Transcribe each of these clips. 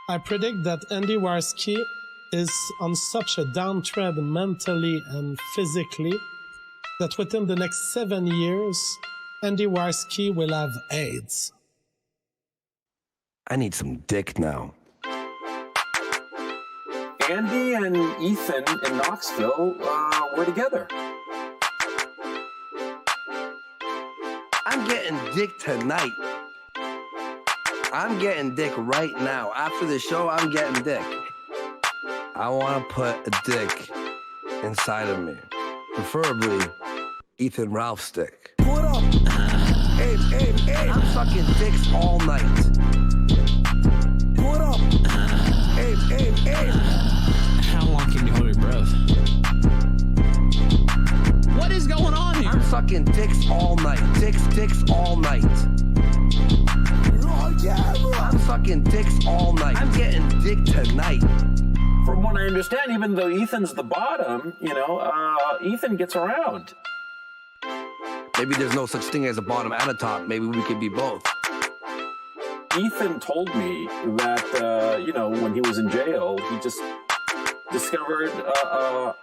I predict that Andy Warski is on such a downtrend mentally and physically that within the next 7 years, Andy Warski will have AIDS. I need some dick now. Andy and Ethan in Knoxville were together. I'm getting dick tonight. I'm getting dick right now. After the show, I'm getting dick. I want to put a dick inside of me. Preferably Ethan Ralph's dick. What up? Hey. I'm sucking dicks all night. What up? Hey. How long can you hold your breath? What is going on here? I'm sucking dicks all night. Dicks all night. Oh, yeah, I'm sucking dicks all night. I'm getting dick tonight. From what I understand, even though Ethan's the bottom, Ethan gets around. Maybe there's no such thing as a bottom and a top. Maybe we could be both. Ethan told me that, when he was in jail, he just discovered a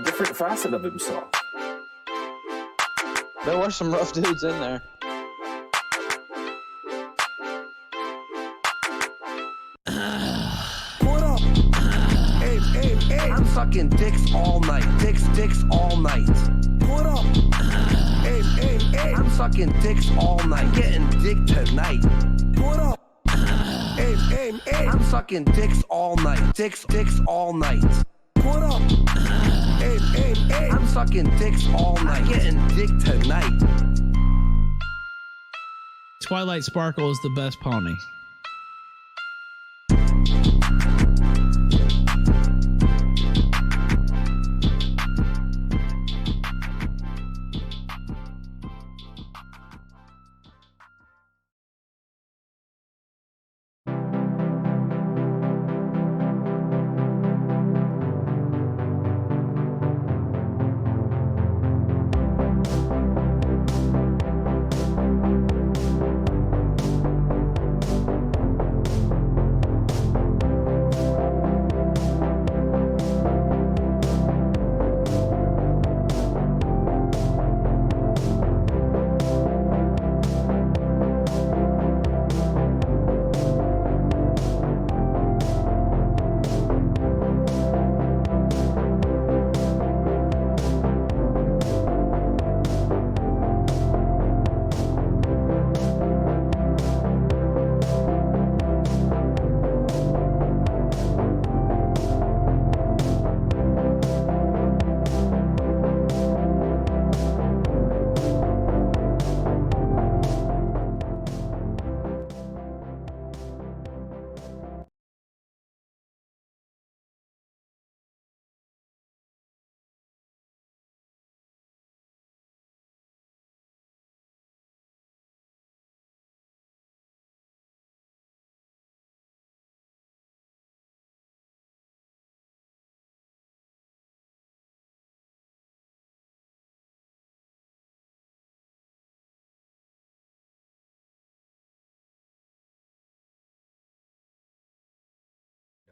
different facet of himself. There were some rough dudes in there. What up? Hey. I'm sucking dicks all night. Dicks all night. What up? Hey. I'm sucking dicks all night. I'm getting dick tonight. What up? Hey. I'm sucking dicks all night. Dicks all night. What up? Hey. I'm sucking dicks all night. I'm getting dick tonight. Twilight Sparkle is the best pony.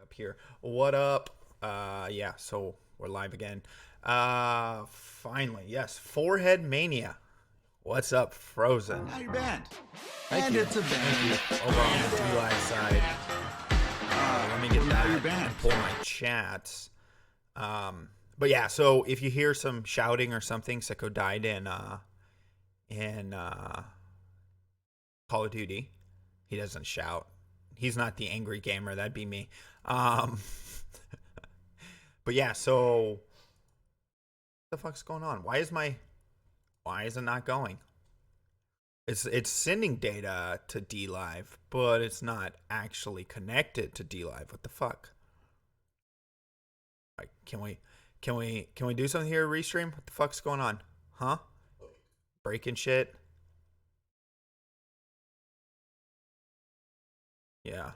Up here. What up? Yeah, so we're live again. Finally, yes, Forehead Mania. What's up, Frozen? How you been? Thank you. It's a band. Over on the D-Live side. Let me get that and pull my chats. But yeah, so if you hear some shouting or something, Sicko died in Call of Duty. He doesn't shout. He's not the angry gamer. That'd be me. But yeah, so what the fuck's going on? Why is it not going? It's sending data to D-Live, but it's not actually connected to D-Live. What the fuck? All right, can we do something here, Restream? What the fuck's going on? Huh? Breaking shit? Yeah.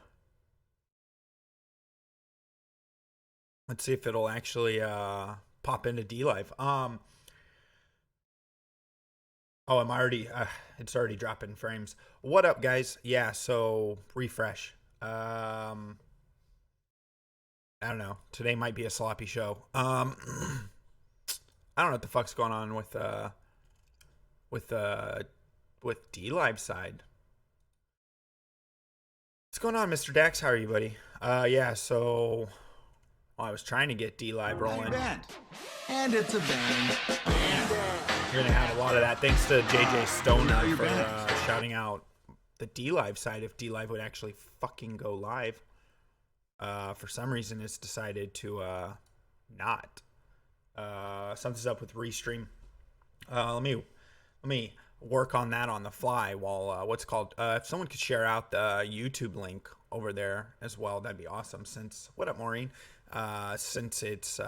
Let's see if it'll actually pop into D-Live. Oh, it's already dropping frames. What up, guys? Yeah, so refresh. I don't know. Today might be a sloppy show. I don't know what the fuck's going on with DLive side. What's going on, Mr. Dax? How are you, buddy? Yeah, so I was trying to get DLive rolling. And it's a band. You're gonna have a lot of that. Thanks to JJ Stoner for shouting out the DLive side. If DLive would actually fucking go live, for some reason it's decided to not. Something's up with Restream. Let me work on that on the fly while if someone could share out the YouTube link over there as well, that'd be awesome. What up, Maureen? Since it's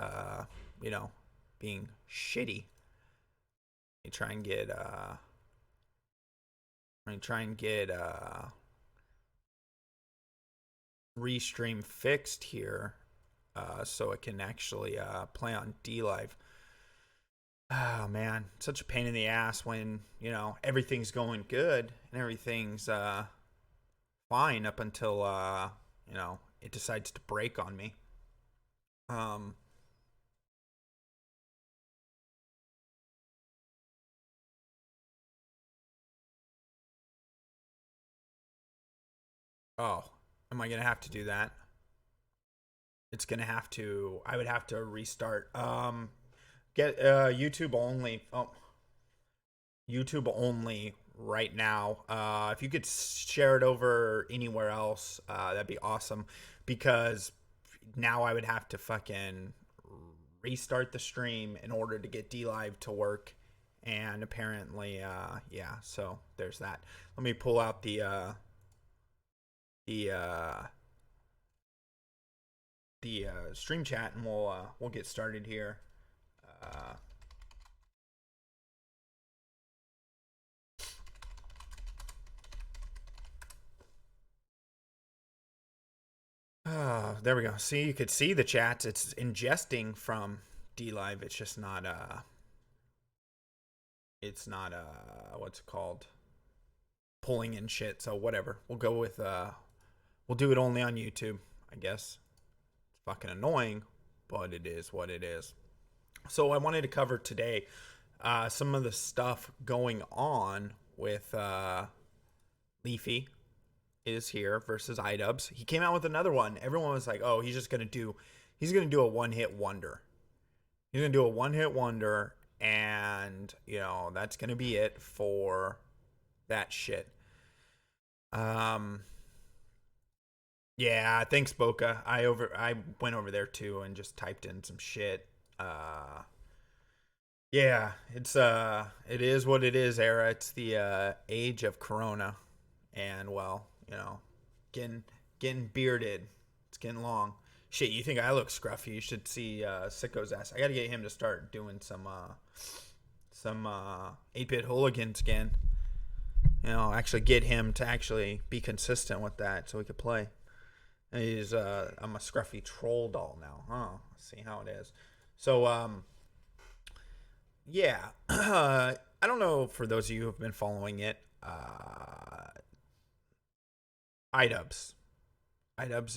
being shitty, let me try and get Restream fixed here, so it can actually play on DLive. Oh man, such a pain in the ass when everything's going good and everything's fine up until it decides to break on me. Oh, am I gonna have to do that? I would have to restart. Get YouTube only. Oh, YouTube only right now. If you could share it over anywhere else, that'd be awesome. Because now I would have to fucking restart the stream in order to get DLive to work. And apparently, yeah. So there's that. Let me pull out the stream chat, and we'll get started here. There we go. See, you could see the chats. It's ingesting from DLive. It's just not what's it called? Pulling in shit. So whatever. We'll go with we'll do it only on YouTube, I guess. It's fucking annoying, but it is what it is. So I wanted to cover today some of the stuff going on with LeafyisHere versus Idubbbz. He came out with another one. Everyone was like, "Oh, he's gonna do a one-hit wonder. He's gonna do a one-hit wonder, and that's gonna be it for that shit." Yeah, thanks, Boca. I went over there too and just typed in some shit. Yeah, it is what it is, era. It's the age of Corona, and getting bearded. It's getting long. Shit, you think I look scruffy? You should see Sicko's ass. I gotta get him to start doing some 8-bit hooligans again. Actually get him to actually be consistent with that so we could play. And I'm a scruffy troll doll now. Oh, let's see how it is. So, yeah. I don't know, for those of you who have been following it, Idubbbz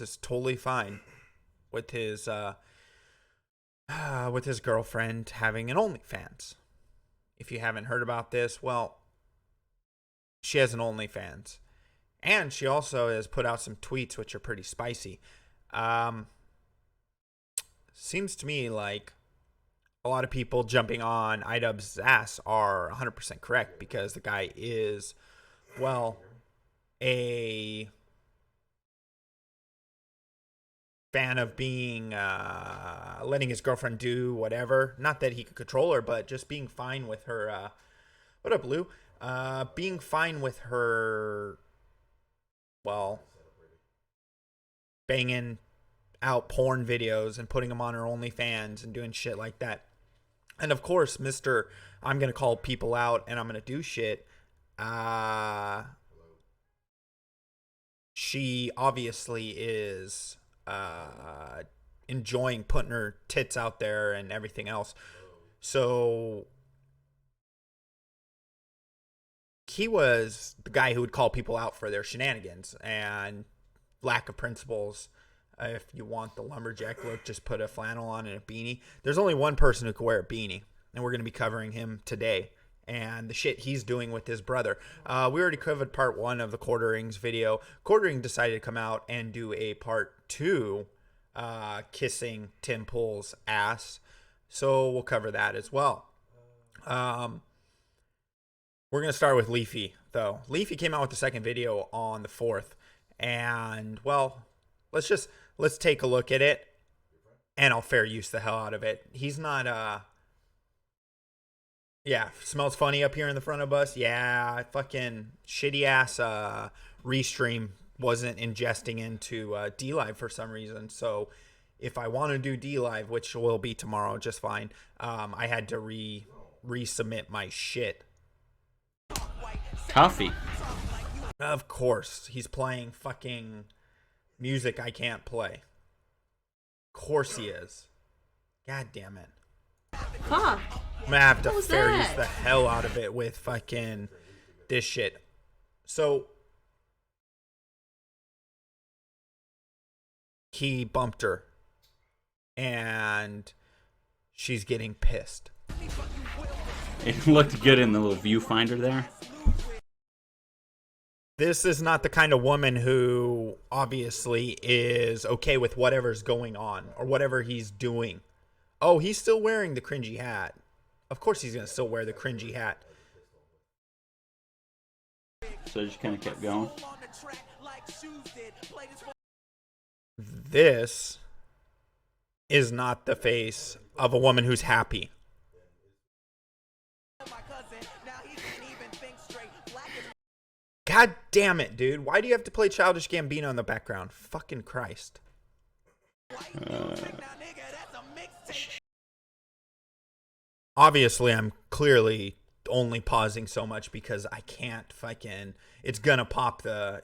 is totally fine with his girlfriend having an OnlyFans. If you haven't heard about this, well, she has an OnlyFans. And she also has put out some tweets which are pretty spicy. Seems to me like a lot of people jumping on Idubbbz's ass are 100% correct, because the guy is, a fan of being, letting his girlfriend do whatever. Not that he could control her, but just being fine with her, what up, Lou? Being fine with her, banging out porn videos and putting them on her OnlyFans and doing shit like that. And of course, Mr. I'm going to call people out and I'm going to do shit. She obviously is enjoying putting her tits out there and everything else. So he was the guy who would call people out for their shenanigans. And lack of principles. If you want the lumberjack look, just put a flannel on and a beanie. There's only one person who can wear a beanie, and we're going to be covering him today and the shit he's doing with his brother. We already covered part 1 of the Quartering's video. Quartering decided to come out and do a part 2 kissing Tim Pool's ass, so we'll cover that as well. We're going to start with Leafy, though. Leafy came out with the second video on the 4th, and, well, let's take a look at it, and I'll fair use the hell out of it. He's not, yeah, smells funny up here in the front of us. Yeah, fucking shitty-ass Restream wasn't ingesting into DLive for some reason, so if I want to do DLive, which will be tomorrow just fine, I had to resubmit my shit. Coffee. Of course, he's playing fucking music I can't play. Of course he is. God damn it. Huh. I'm gonna have to What was fair that? use the hell out of it with fucking this shit. So he bumped her and she's getting pissed. It looked good in the little viewfinder there. This is not the kind of woman who obviously is okay with whatever's going on or whatever he's doing. Oh, he's still wearing the cringy hat. Of course he's going to still wear the cringy hat. So it just kind of kept going. This is not the face of a woman who's happy. God damn it, dude. Why do you have to play Childish Gambino in the background? Fucking Christ. Obviously, I'm clearly only pausing so much because I can't fucking... It's gonna pop the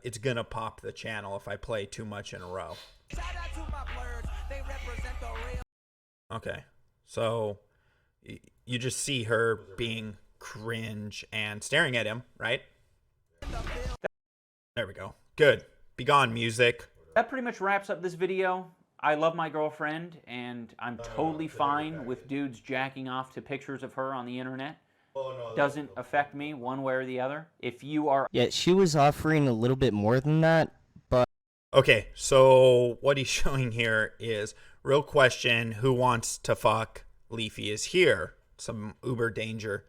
channel if I play too much in a row. Okay. So, you just see her being cringe and staring at him, right? There we go. Good. Be gone, music. That pretty much wraps up this video. I love my girlfriend, and I'm totally fine with dudes jacking off to pictures of her on the internet. Doesn't affect me one way or the other. If you are... Yeah, she was offering a little bit more than that, but... Okay, so what he's showing here is, real question, who wants to fuck LeafyisHere? Some uber danger.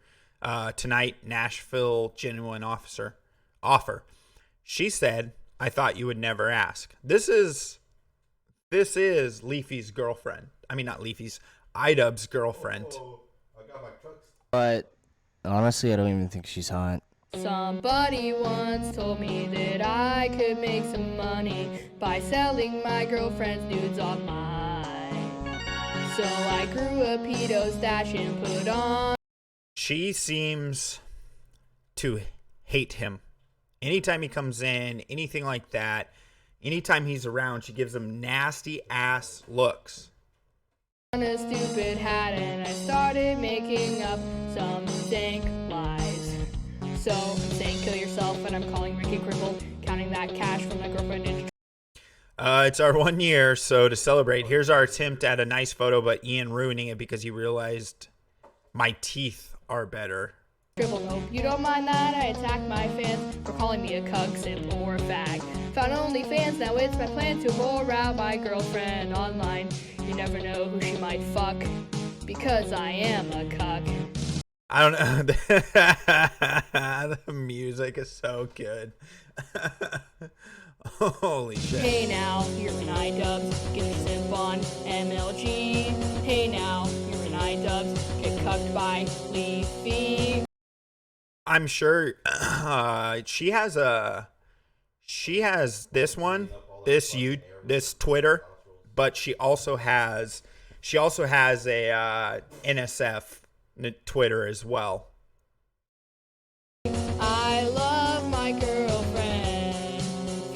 Tonight, Nashville genuine offer. She said, I thought you would never ask. This is Leafy's girlfriend. I mean, not Leafy's, Idubbbz' girlfriend. But honestly, I don't even think she's hot. Somebody once told me that I could make some money by selling my girlfriend's nudes online. So I grew a pedo stash and put on. She seems to hate him. Anytime he comes in, anything like that, anytime he's around, she gives him nasty ass looks. On a stupid hat and I started making up some dank lies. So I'm saying kill yourself and I'm calling Ricky crippled, counting that cash from my girlfriend in... It's our 1 year, so to celebrate, here's our attempt at a nice photo, but Ian ruining it because he realized my teeth are better. Dribble, hope you don't mind that I attack my fans for calling me a cuck, simp, or a fag. Found OnlyFans, now it's my plan to whore out my girlfriend online. You never know who she might fuck, because I am a cuck. I don't know. The music is so good. Holy shit. Hey now, you're an Idubbbz, get your simp on MLG. Hey now, you're an Idubbbz, get cucked by Leafy. I'm sure she has this one, this Twitter, but she also has a NSF Twitter as well. I love my girlfriend.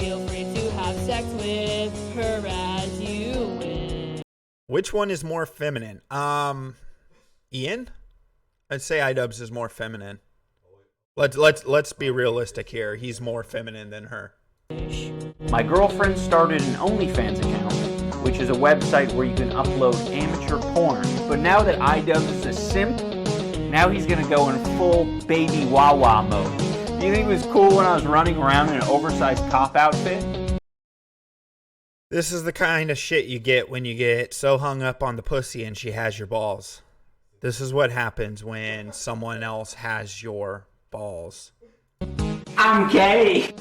Feel free to have sex with her as you wish. Which one is more feminine? Ian? I'd say Idubbbz is more feminine. Let's be realistic here. He's more feminine than her. My girlfriend started an OnlyFans account, which is a website where you can upload amateur porn. But now that Idubbbz is a simp, now he's gonna go in full baby Wawa mode. Do you think it was cool when I was running around in an oversized cop outfit? This is the kind of shit you get when you get so hung up on the pussy and she has your balls. This is what happens when someone else has your balls. I'm gay!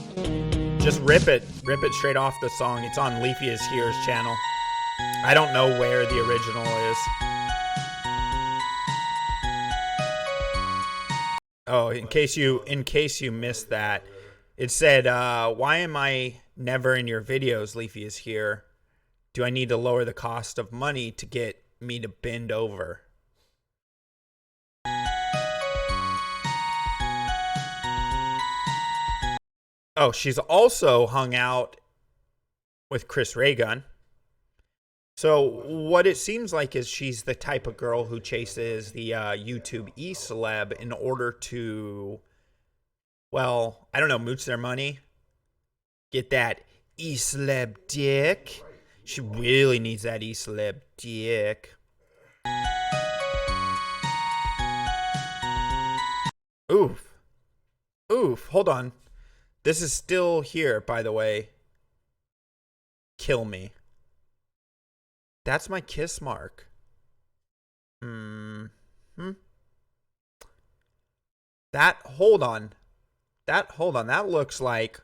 Just rip it straight off the song. It's on LeafyisHere's channel. I don't know where the original is. Oh, in case you missed that, it said, "Why am I never in your videos? LeafyisHere. Do I need to lower the cost of money to get me to bend over?" Oh, she's also hung out with Chris Ray Gun. So what it seems like is she's the type of girl who chases the YouTube e-celeb in order to, well, I don't know, mooch their money. Get that e-celeb dick. She really needs that e-celeb dick. Oof. Oof. Hold on. This is still here, by the way. Kill me. That's my kiss mark. Hold on. That looks like.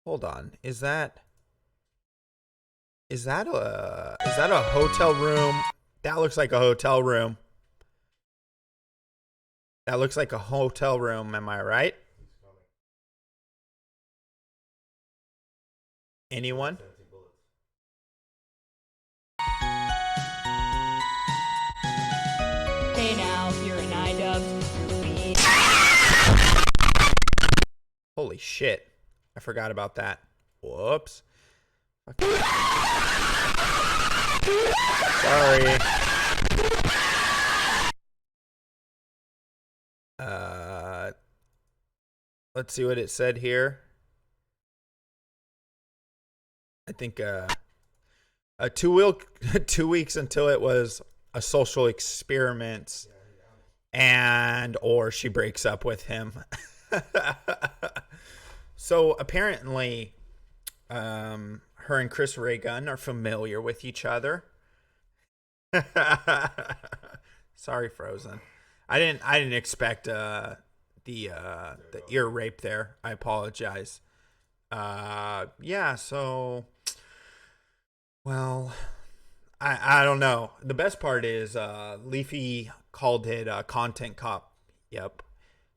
Hold on. Is that a hotel room? That looks like a hotel room. That looks like a hotel room, am I right? Anyone? Hey now, you're an Idubbbz. Holy shit. I forgot about that. Whoops. Okay. Sorry. Let's see what it said here. I think 2 weeks until it was a social experiment and or she breaks up with him. So apparently her and Chris Ray Gun are familiar with each other. Sorry, Frozen. I didn't expect the ear rape there. I apologize. Yeah, so well, I don't know. The best part is Leafy called it content cop. Yep.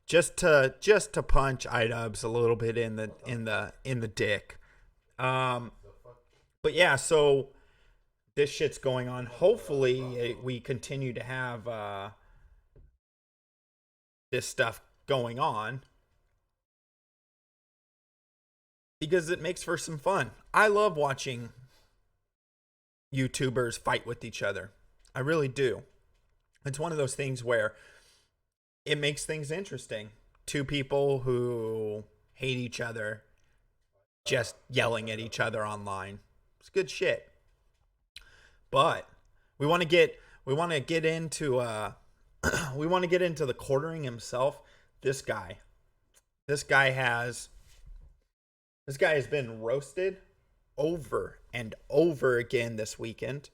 Just to punch Idubbbz a little bit in the dick. But yeah, so this shit's going on. Hopefully we continue to have this stuff going on because it makes for some fun. I love watching YouTubers fight with each other. I really do. It's one of those things where it makes things interesting. Two people who hate each other just yelling at each other online. It's good shit. But we want to get into the quartering himself. This guy has been roasted over and over again this weekend.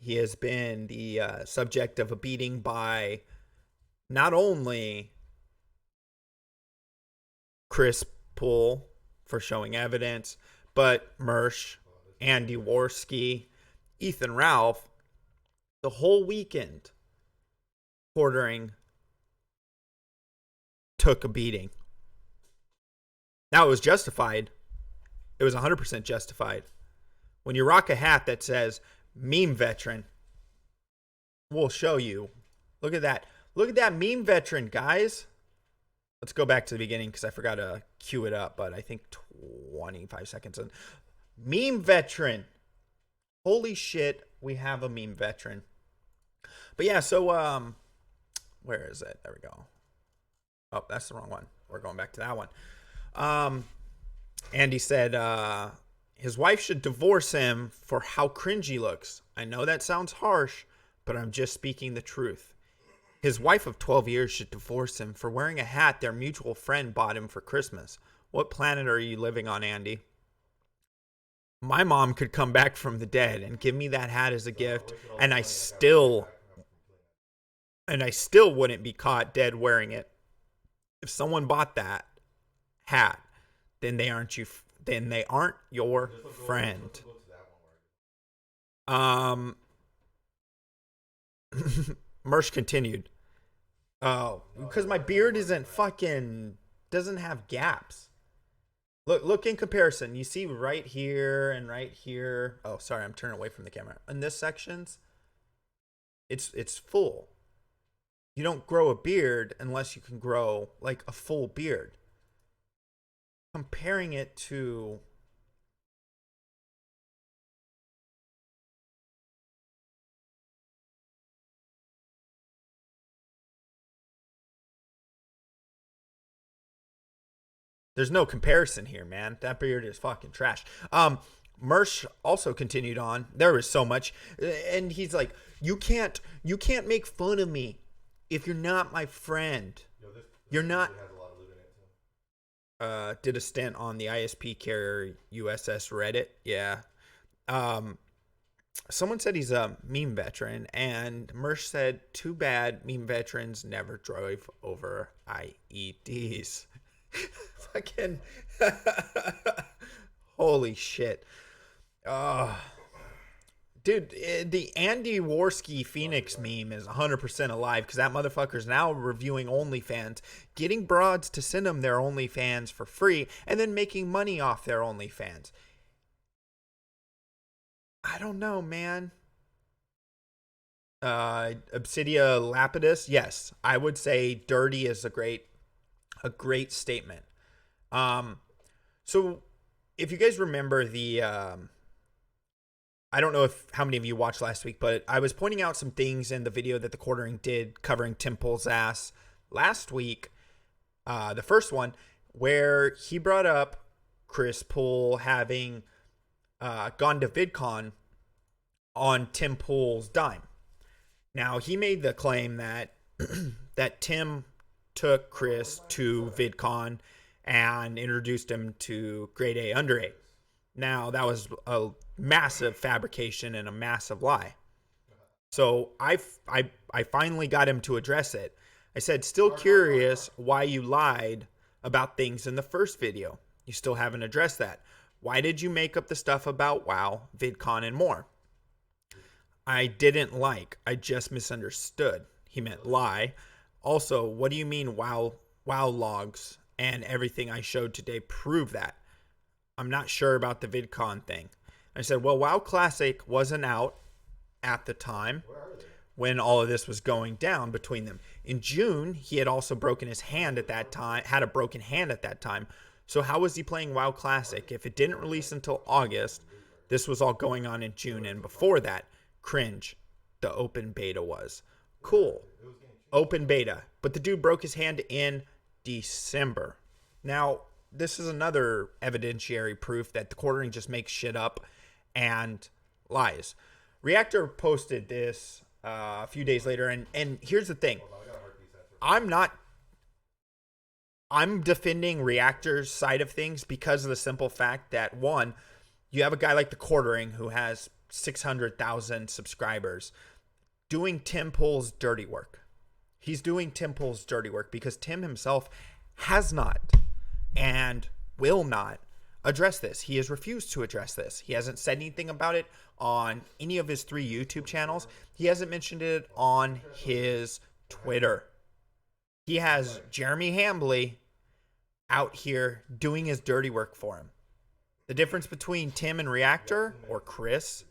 He has been the subject of a beating by not only Chris Poole for showing evidence, but Mersh, Andy Worski, Ethan Ralph, the whole weekend quartering took a beating. Now, it was justified. It was 100% justified. When you rock a hat that says meme veteran, we'll show you. Look at that. Look at that meme veteran, guys. Let's go back to the beginning because I forgot to cue it up, but I think 25 seconds in. Meme veteran. Holy shit, we have a meme veteran. But yeah, so where is it? There we go. Oh, that's the wrong one. we're going back to that one. Andy said his wife should divorce him for how cringy he looks. I know that sounds harsh, but I'm just speaking the truth. His wife of 12 years should divorce him for wearing a hat their mutual friend bought him for Christmas. What planet are you living on, Andy? My mom could come back from the dead and give me that hat as a gift, and I still wouldn't be caught dead wearing it. If someone bought that hat, then they aren't your friend. Mersh continued. Oh, because my beard doesn't have gaps. Look in comparison. You see right here and right here. Oh, sorry, I'm turning away from the camera. In this sections, it's full. You don't grow a beard unless you can grow like a full beard. Comparing it to there's no comparison here, man. That beard is fucking trash. Mersh also continued on. There was so much, and he's like, "You can't make fun of me if you're not my friend. You're not." Did a stint on the ISP carrier USS Reddit. Yeah. Someone said he's a meme veteran, and Mersh said, "Too bad meme veterans never drove over IEDs." Fucking holy shit. Dude, the Andy Warski Phoenix meme is 100% alive because that motherfucker's now reviewing OnlyFans, getting broads to send him their OnlyFans for free, and then making money off their OnlyFans. I don't know, man. Obsidia Lapidus, yes, I would say dirty is a great statement. So if you guys remember the I don't know how many of you watched last week, but I was pointing out some things in the video that the Quartering did covering Tim Pool's ass last week. The first one where he brought up Chris Pool having gone to VidCon on Tim Pool's dime. Now, he made the claim that that Tim took Chris to VidCon and introduced him to Grade A Under A. Now, that was a massive fabrication and a massive lie. So I finally got him to address it. I said, still curious why you lied about things in the first video. You still haven't addressed that. Why did you make up the stuff about WoW, VidCon, and more? I didn't like. I just misunderstood. He meant lie. Also, what do you mean WoW logs and everything I showed today prove that? I'm not sure about the VidCon thing. I said, well, WoW Classic wasn't out at the time when all of this was going down between them. In June, he had also broken his hand at that time, had a broken hand at that time. So how was he playing WoW Classic? If it didn't release until August, this was all going on in June. And before that, cringe, the open beta was. Cool. Open beta. But the dude broke his hand in December. Now, this is another evidentiary proof that the Quartering just makes shit up and lies. Reactor posted this a few days later, and here's the thing. I'm defending Reactor's side of things because of the simple fact that, one, you have a guy like the Quartering who has 600,000 subscribers doing Tim Pool's dirty work. He's doing Tim Pool's dirty work because Tim himself has not and will not address this. He has refused to address this. He hasn't said anything about it on any of his 3 YouTube channels. He hasn't mentioned it on his Twitter. He has Jeremy Hambley out here doing his dirty work for him. The difference between Tim and Reactor, or Chris,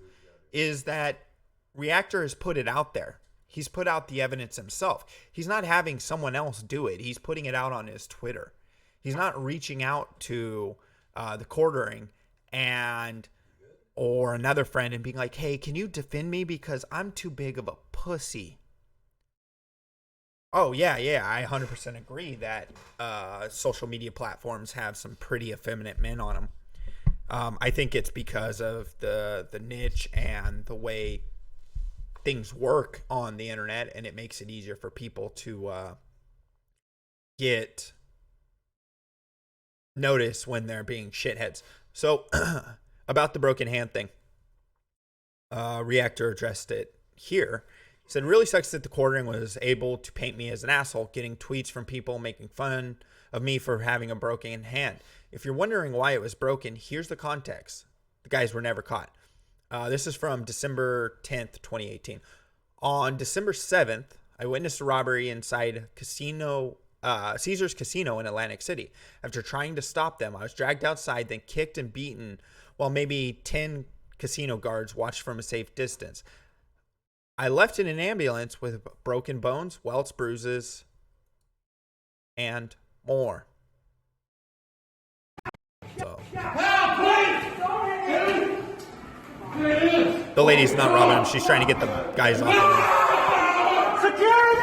is that Reactor has put it out there. He's put out the evidence himself. He's not having someone else do it. He's putting it out on his Twitter. He's not reaching out to the Quartering or another friend and being like, hey, can you defend me because I'm too big of a pussy? Oh, yeah, I 100% agree that social media platforms have some pretty effeminate men on them. I think it's because of the niche and the way things work on the internet, and it makes it easier for people to get notice when they're being shitheads. So, about the broken hand thing, Reactor addressed it here. He said, really sucks that the quartering was able to paint me as an asshole, getting tweets from people making fun of me for having a broken hand. If you're wondering why it was broken, here's the context. The guys were never caught. This is from December 10th, 2018. On December 7th, I witnessed a robbery inside Caesar's Casino in Atlantic City. After trying to stop them, I was dragged outside, then kicked and beaten while maybe 10 casino guards watched from a safe distance. I left in an ambulance with broken bones, welts, bruises, and more. So. The lady's not robbing him. She's trying to get the guys off of him. Security!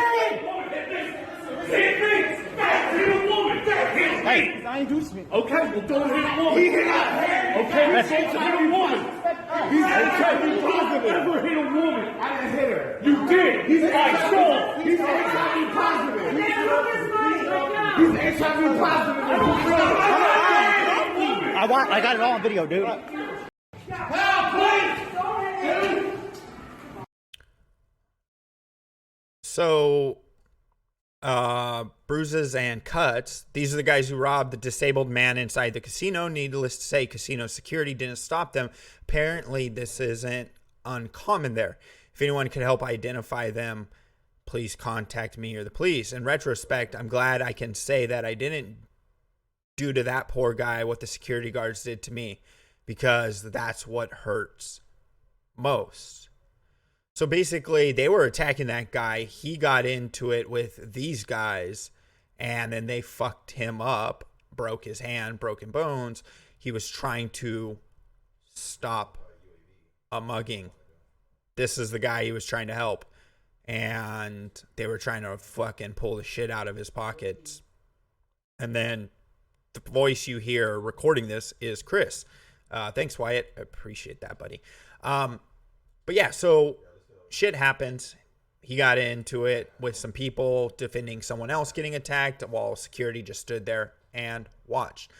Hey, I ain't do something. Okay, well, don't hit a woman. He hit a head. Okay, let's go to hit a woman. He's okay. Be positive. Never hit a woman. I didn't hit her. You did. He's HIV positive. He's HIV positive. I got it all on video, dude. So, bruises and cuts. These are the guys who robbed the disabled man inside the casino. Needless to say, casino security didn't stop them. Apparently, this isn't uncommon there. If anyone could help identify them, please contact me or the police. In retrospect, I'm glad I can say that I didn't do to that poor guy what the security guards did to me, because that's what hurts most. So basically, they were attacking that guy. He got into it with these guys, and then they fucked him up, broke his hand, broken bones. He was trying to stop a mugging. This is the guy he was trying to help, and they were trying to fucking pull the shit out of his pockets. And then the voice you hear recording this is Chris. Thanks, Wyatt. I appreciate that, buddy. But yeah, so shit happens. He got into it with some people defending someone else getting attacked while security just stood there and watched.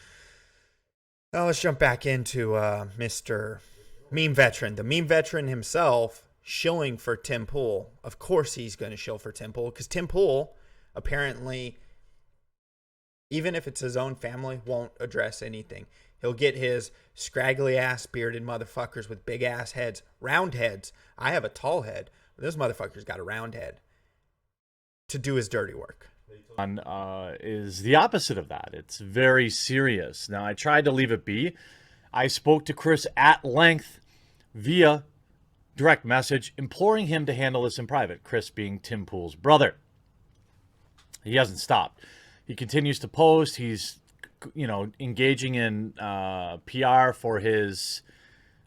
Now let's jump back into Mr. Meme Veteran. The Meme Veteran himself shilling for Tim Pool. Of course he's going to shill for Tim Pool, because Tim Pool apparently, even if it's his own family, won't address anything. He'll get his scraggly ass bearded motherfuckers with big ass heads, round heads. I have a tall head, but this motherfucker's got a round head to do his dirty work. Is the opposite of that. It's very serious. Now, I tried to leave it be. I spoke to Chris at length via direct message, imploring him to handle this in private, Chris being Tim Pool's brother. He hasn't stopped. He continues to post. He's, engaging in PR for his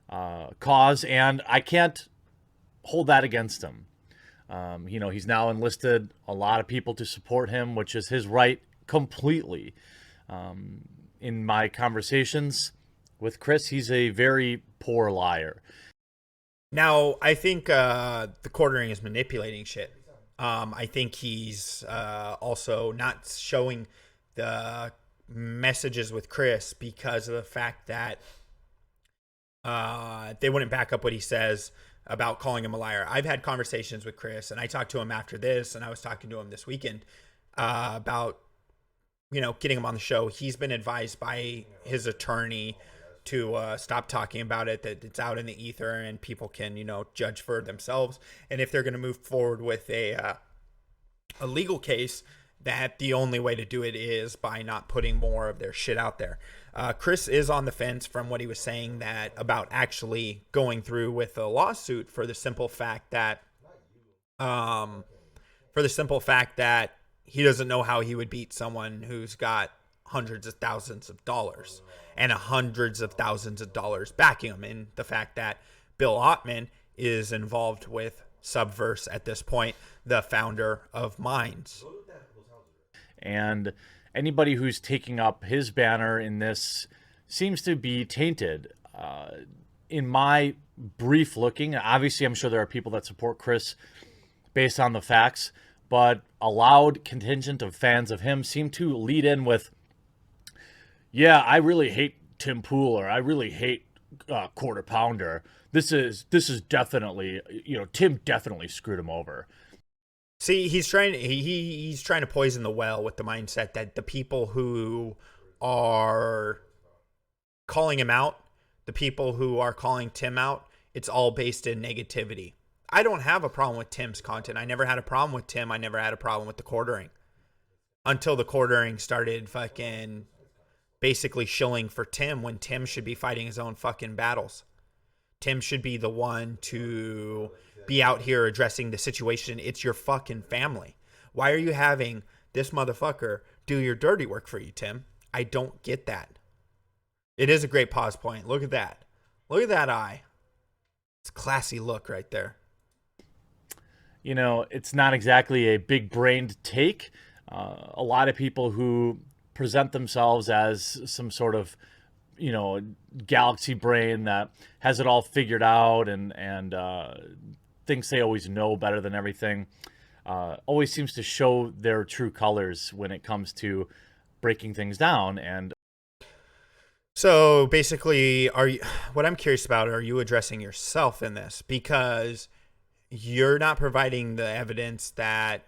cause, and I can't hold that against him. He's now enlisted a lot of people to support him, which is his right completely. In my conversations with Chris, he's a very poor liar. Now, I think the quartering is manipulating shit. I think he's also not showing the messages with Chris because of the fact that they wouldn't back up what he says about calling him a liar. I've had conversations with Chris, and I talked to him after this, and I was talking to him this weekend about, getting him on the show. He's been advised by his attorney to stop talking about it, that it's out in the ether and people can, judge for themselves. And if they're going to move forward with a legal case, that the only way to do it is by not putting more of their shit out there. Chris is on the fence from what he was saying about actually going through with a lawsuit for the simple fact that he doesn't know how he would beat someone who's got hundreds of thousands of dollars and hundreds of thousands of dollars backing him, and the fact that Bill Ottman is involved with Subverse at this point, the founder of Minds. And anybody who's taking up his banner in this seems to be tainted. In my brief looking, obviously I'm sure there are people that support Chris based on the facts, but a loud contingent of fans of him seem to lead in with, yeah, I really hate Tim Pool, or I really hate Quarter Pounder. This is definitely, Tim definitely screwed him over. See, he's trying to poison the well with the mindset that the people who are calling him out, the people who are calling Tim out, it's all based in negativity. I don't have a problem with Tim's content. I never had a problem with Tim. I never had a problem with the quartering. Until the quartering started fucking basically shilling for Tim when Tim should be fighting his own fucking battles. Tim should be the one to be out here addressing the situation. It's your fucking family. Why are you having this motherfucker do your dirty work for you, Tim? I don't get that. It is a great pause point. Look at that. Look at that eye. It's a classy look right there. It's not exactly a big-brained take. A lot of people who present themselves as some sort of, galaxy brain that has it all figured out and thinks they always know better than everything, always seems to show their true colors when it comes to breaking things down. And so basically, what I'm curious about, are you addressing yourself in this? Because you're not providing the evidence that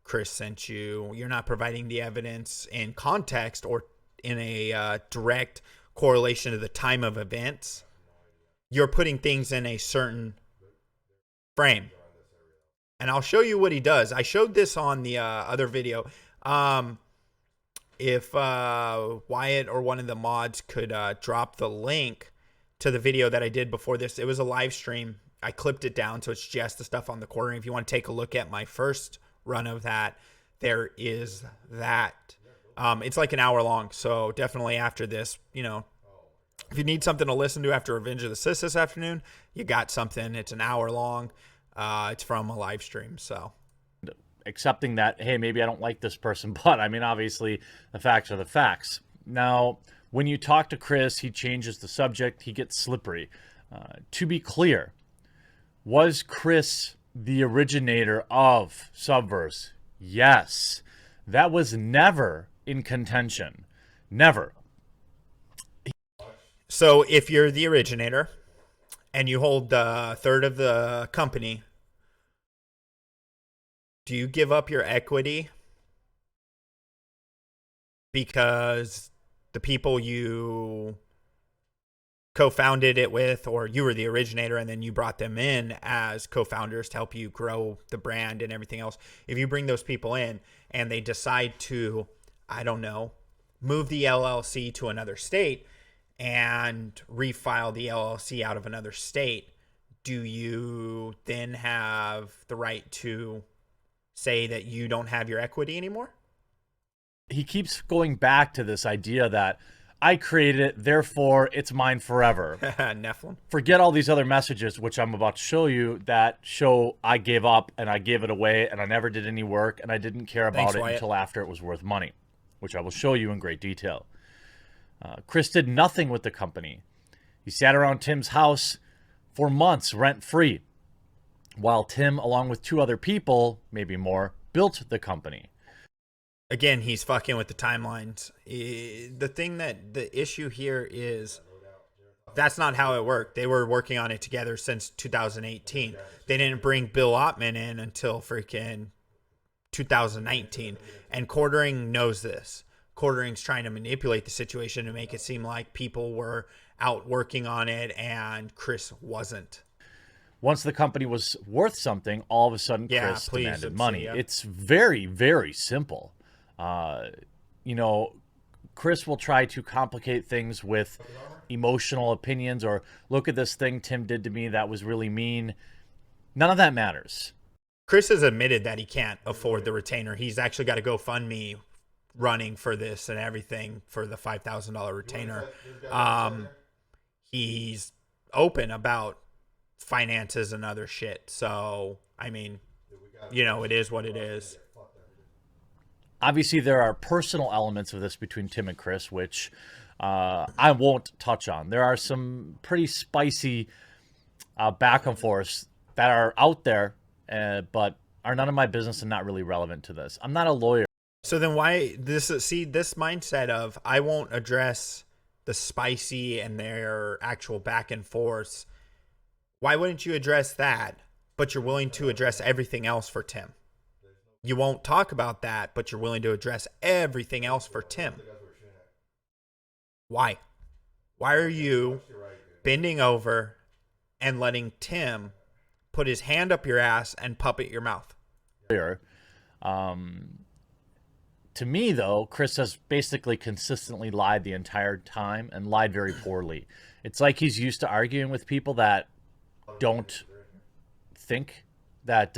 Chris sent you. You're not providing the evidence in context or in a direct correlation to the time of events. You're putting things in a certain frame. And I'll show you what he does. I showed this on the other video. If Wyatt or one of the mods could drop the link to the video that I did before this. It was a live stream. I clipped it down, so it's just the stuff on the quartering. If you want to take a look at my first run of that, there is that. It's like an hour long, so definitely after this, if you need something to listen to after Revenge of the Sith this afternoon, you got something. It's an hour long. It's from a live stream, so. Accepting that, hey, maybe I don't like this person, but I mean, obviously, the facts are the facts. Now, when you talk to Chris, he changes the subject. He gets slippery. To be clear, was Chris the originator of Subverse? Yes. That was never in contention. Never. So if you're the originator and you hold a third of the company, do you give up your equity because the people you co-founded it with, or you were the originator and then you brought them in as co-founders to help you grow the brand and everything else? If you bring those people in and they decide to, I don't know, move the LLC to another state and refile the LLC out of another state, do you then have the right to say that you don't have your equity anymore? He keeps going back to this idea that I created it, therefore it's mine forever. Nephilim. Forget all these other messages, which I'm about to show you, that show I gave up and I gave it away and I never did any work and I didn't care about it until after it was worth money, which I will show you in great detail. Chris did nothing with the company. He sat around Tim's house for months rent-free, while Tim, along with 2 other people, maybe more, built the company. Again, he's fucking with the timelines. The issue here is that's not how it worked. They were working on it together since 2018. They didn't bring Bill Ottman in until freaking 2019. And Quartering knows this. Quartering's trying to manipulate the situation to make it seem like people were out working on it and Chris wasn't. Once the company was worth something, all of a sudden Chris demanded money. It's very, very simple. Chris will try to complicate things with emotional opinions or look at this thing Tim did to me that was really mean. None of that matters. Chris has admitted that he can't afford the retainer. He's actually got a GoFundMe running for this and everything for the $5,000 retainer. He's open about finances and other shit. So, I mean, you know, it is what it is. Obviously, there are personal elements of this between Tim and Chris, which I won't touch on. There are some pretty spicy back and forths that are out there, but are none of my business and not really relevant to this. I'm not a lawyer. So then why this mindset of I won't address the spicy and their actual back and forths, why wouldn't you address that, but you're willing to address everything else for Tim? You won't talk about that, but you're willing to address everything else for Tim. Why? Why are you bending over and letting Tim put his hand up your ass and puppet your mouth? To me, though, Chris has basically consistently lied the entire time and lied very poorly. It's like he's used to arguing with people that don't think, that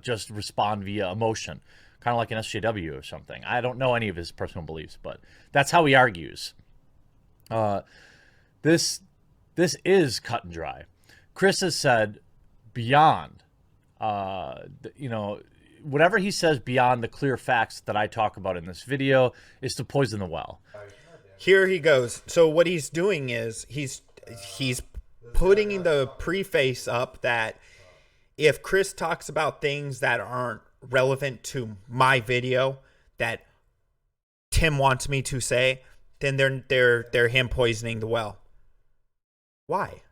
just respond via emotion, kind of like an SJW or something. I don't know any of his personal beliefs, but that's how he argues. This is cut and dry. Chris has said beyond, you know, whatever he says beyond the clear facts that I talk about in this video is to poison the well. Here he goes. So what he's doing is he's putting the preface up that if Chris talks about things that aren't relevant to my video that Tim wants me to say, then they're him poisoning the well. Why?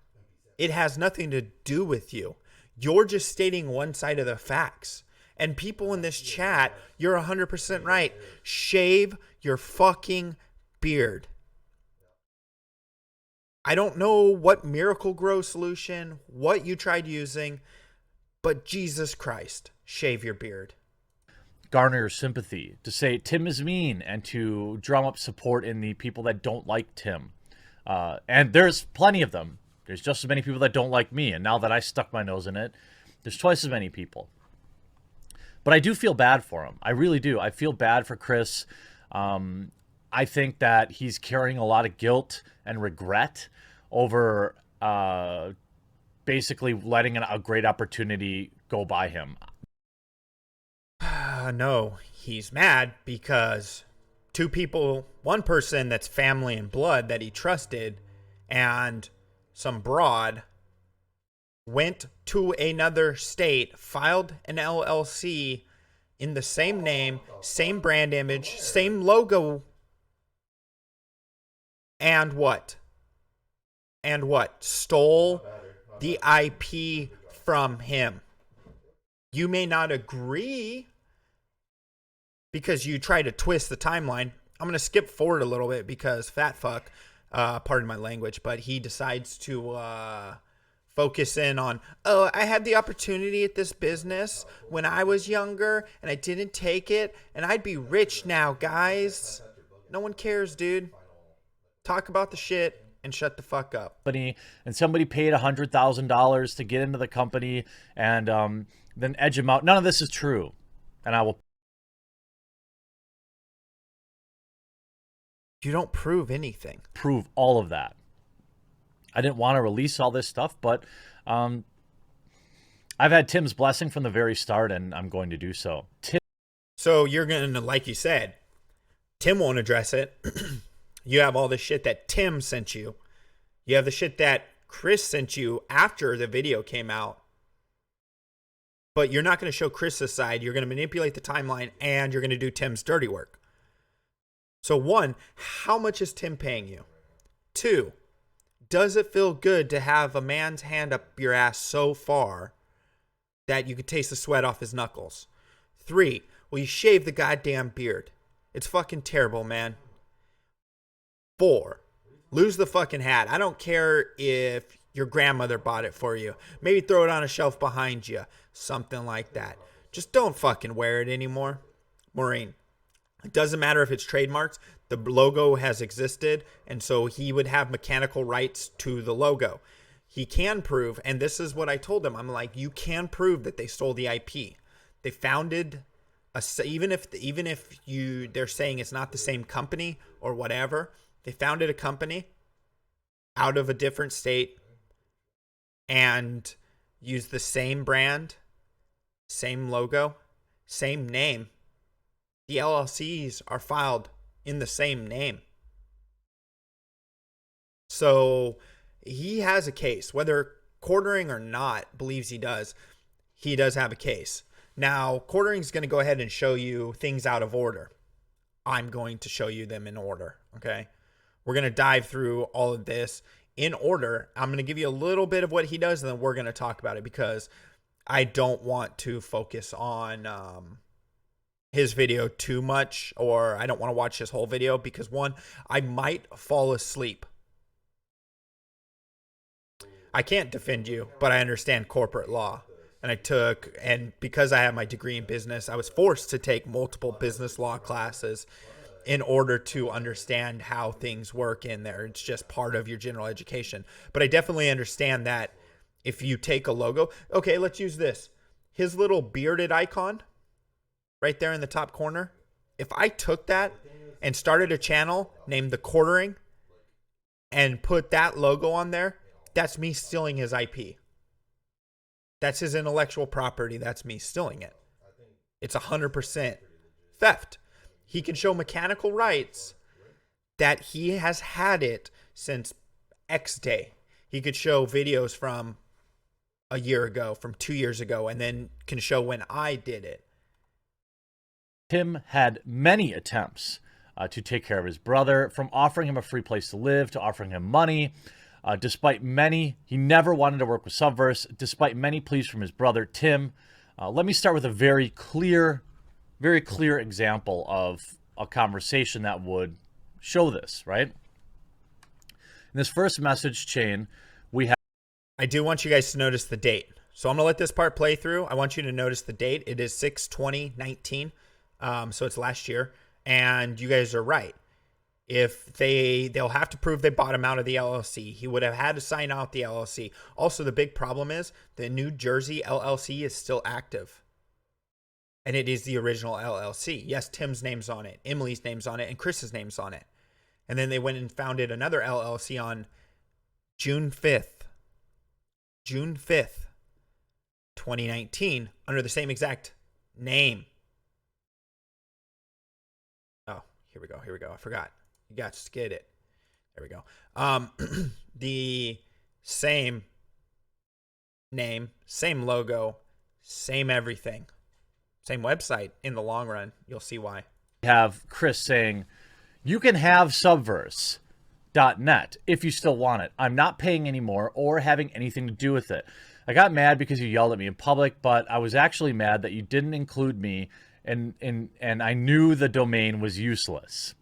It has nothing to do with you. You're just stating one side of the facts. And people in this chat, you're 100% right. Shave your fucking beard. I don't know what Miracle Grow solution, what you tried using, but Jesus Christ, shave your beard. Garner your sympathy, to say Tim is mean, and to drum up support in the people that don't like Tim. And there's plenty of them. There's just as many people that don't like me. And now that I stuck my nose in it, there's twice as many people. But I do feel bad for him. I really do. I feel bad for Chris. I think that he's carrying a lot of guilt and regret over basically letting a great opportunity go by him. No, he's mad because two people, one person that's family and blood that he trusted, and some broad went to another state, filed an LLC in the same name, same brand image, same logo, and what? And what? Stole the IP from him. You may not agree because you try to twist the timeline. I'm going to skip forward a little bit because fat fuck, pardon my language, but he decides to focus in on, oh, I had the opportunity at this business when I was younger and I didn't take it and I'd be rich now, guys. No one cares, dude. Talk about the shit and shut the fuck up. And somebody paid $100,000 to get into the company and then edge him out. None of this is true. And I will. You don't prove anything. Prove all of that. I didn't want to release all this stuff, but I've had Tim's blessing from the very start, and I'm going to do so. So you're going to, like you said, Tim won't address it. You have all the shit that Tim sent you. You have the shit that Chris sent you after the video came out. But you're not going to show Chris's side. You're going to manipulate the timeline, and you're going to do Tim's dirty work. So one, how much is Tim paying you? Two, does it feel good to have a man's hand up your ass so far that you could taste the sweat off his knuckles? Three, will you shave the goddamn beard? It's fucking terrible, man. Four, lose the fucking hat. I don't care if your grandmother bought it for you. Maybe throw it on a shelf behind you. Something like that. Just don't fucking wear it anymore. Maureen, it doesn't matter if it's trademarks. The logo has existed, and so he would have mechanical rights to the logo. He can prove, and this is what I told him. I'm like, you can prove that they stole the IP. They founded even if they're saying it's not the same company or whatever. They founded a company out of a different state, and use the same brand, same logo, same name. The LLCs are filed in the same name. So he has a case, whether Quartering or not believes he does have a case. Now, Quartering's going to go ahead and show you things out of order. I'm going to show you them in order, okay? We're going to dive through all of this in order. I'm going to give you a little bit of what he does, and then we're going to talk about it, because I don't want to focus on his video too much, or I don't want to watch his whole video, because one, I might fall asleep. I can't defend you, but I understand corporate law. And because I have my degree in business, I was forced to take multiple business law classes in order to understand how things work in there. It's just part of your general education. But I definitely understand that if you take a logo, okay, let's use this. His little bearded icon right there in the top corner. If I took that and started a channel named The Quartering and put that logo on there, that's me stealing his IP. That's his intellectual property. That's me stealing it. It's 100% theft. He can show mechanical rights that he has had it since X day. He could show videos from a year ago, from 2 years ago, and then can show when I did it. Tim had many attempts to take care of his brother, from offering him a free place to live to offering him money. Despite many, he never wanted to work with Subverse. Despite many pleas from his brother, Tim. Let me start with a very clear example of a conversation that would show this, right? In this first message chain, we have... I do want you guys to notice the date. So I'm going to let this part play through. I want you to notice the date. It is 6/20/19. So it's last year. And you guys are right. If they'll have to prove they bought him out of the LLC. He would have had to sign out the LLC. Also, the big problem is the New Jersey LLC is still active. And it is the original LLC. Yes, Tim's name's on it, Emily's name's on it, and Chris's name's on it. And then they went and founded another LLC on June 5th, 2019, under the same exact name. Oh, here we go. I forgot. You got to get it. There we go. The same name, same logo, same everything, same website. In the long run, you'll see why. We have Chris saying, you can have Subverse.net if you still want it. I'm not paying anymore or having anything to do with it. I got mad because you yelled at me in public, but I was actually mad that you didn't include me, and I knew the domain was useless.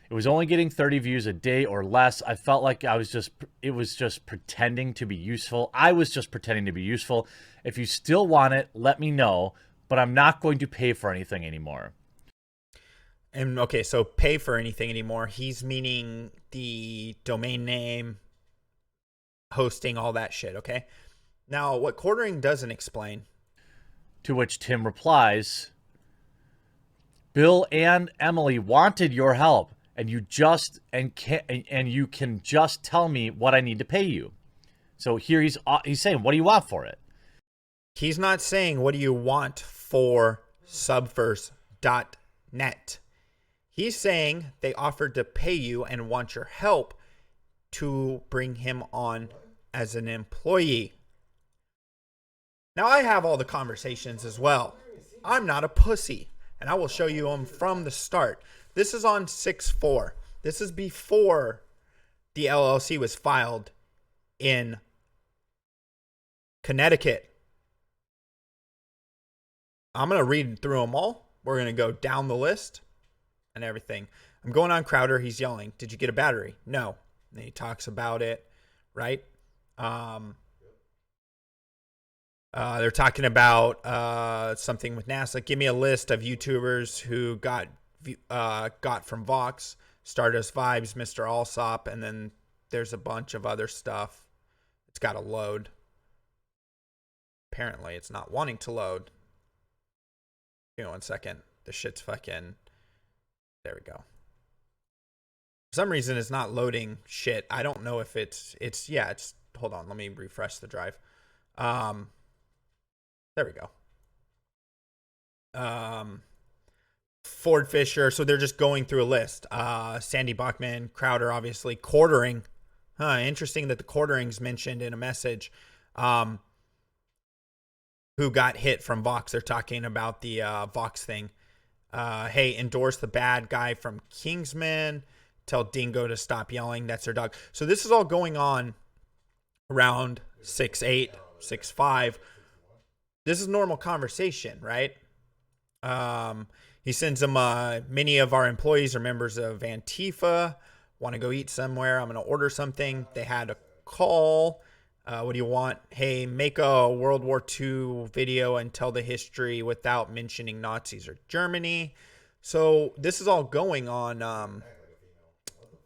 It was only getting 30 views a day or less. I felt like it was just pretending to be useful. I was just pretending to be useful. If you still want it, let me know, but I'm not going to pay for anything anymore. And okay, so pay for anything anymore. He's meaning the domain name, hosting, all that shit, okay? Now, what Quartering doesn't explain. To which Tim replies, Bill and Emily wanted your help. And you can just tell me what I need to pay you. So here he's saying, what do you want for it? He's not saying, what do you want for Subverse.net? He's saying they offered to pay you and want your help to bring him on as an employee. Now, I have all the conversations as well. I'm not a pussy, and I will show you them from the start. This is on 6/4. This is before the LLC was filed in Connecticut. I'm going to read through them all. We're going to go down the list and everything. I'm going on Crowder. He's yelling, did you get a battery? No. And he talks about it, right? They're talking about something with NASA. Give me a list of YouTubers who got from Vox, Stardust Vibes, Mr. Allsop, and then there's a bunch of other stuff. It's got to load. Apparently, it's not wanting to load. Give me 1 second. The shit's fucking... There we go. For some reason, it's not loading shit. I don't know if it's... Hold on, let me refresh the drive. There we go. Ford Fisher. So they're just going through a list. Sandy Bachman, Crowder, obviously. Quartering. Interesting that the Quartering's mentioned in a message. Who got hit from Vox. They're talking about the Vox thing. Hey, endorse the bad guy from Kingsman. Tell Dingo to stop yelling. That's their dog. So this is all going on around 6'8", 6'5". This is normal conversation, right? He sends them, many of our employees are members of Antifa. Want to go eat somewhere? I'm going to order something. They had a call. What do you want? Hey, make a World War II video and tell the history without mentioning Nazis or Germany. So this is all going on.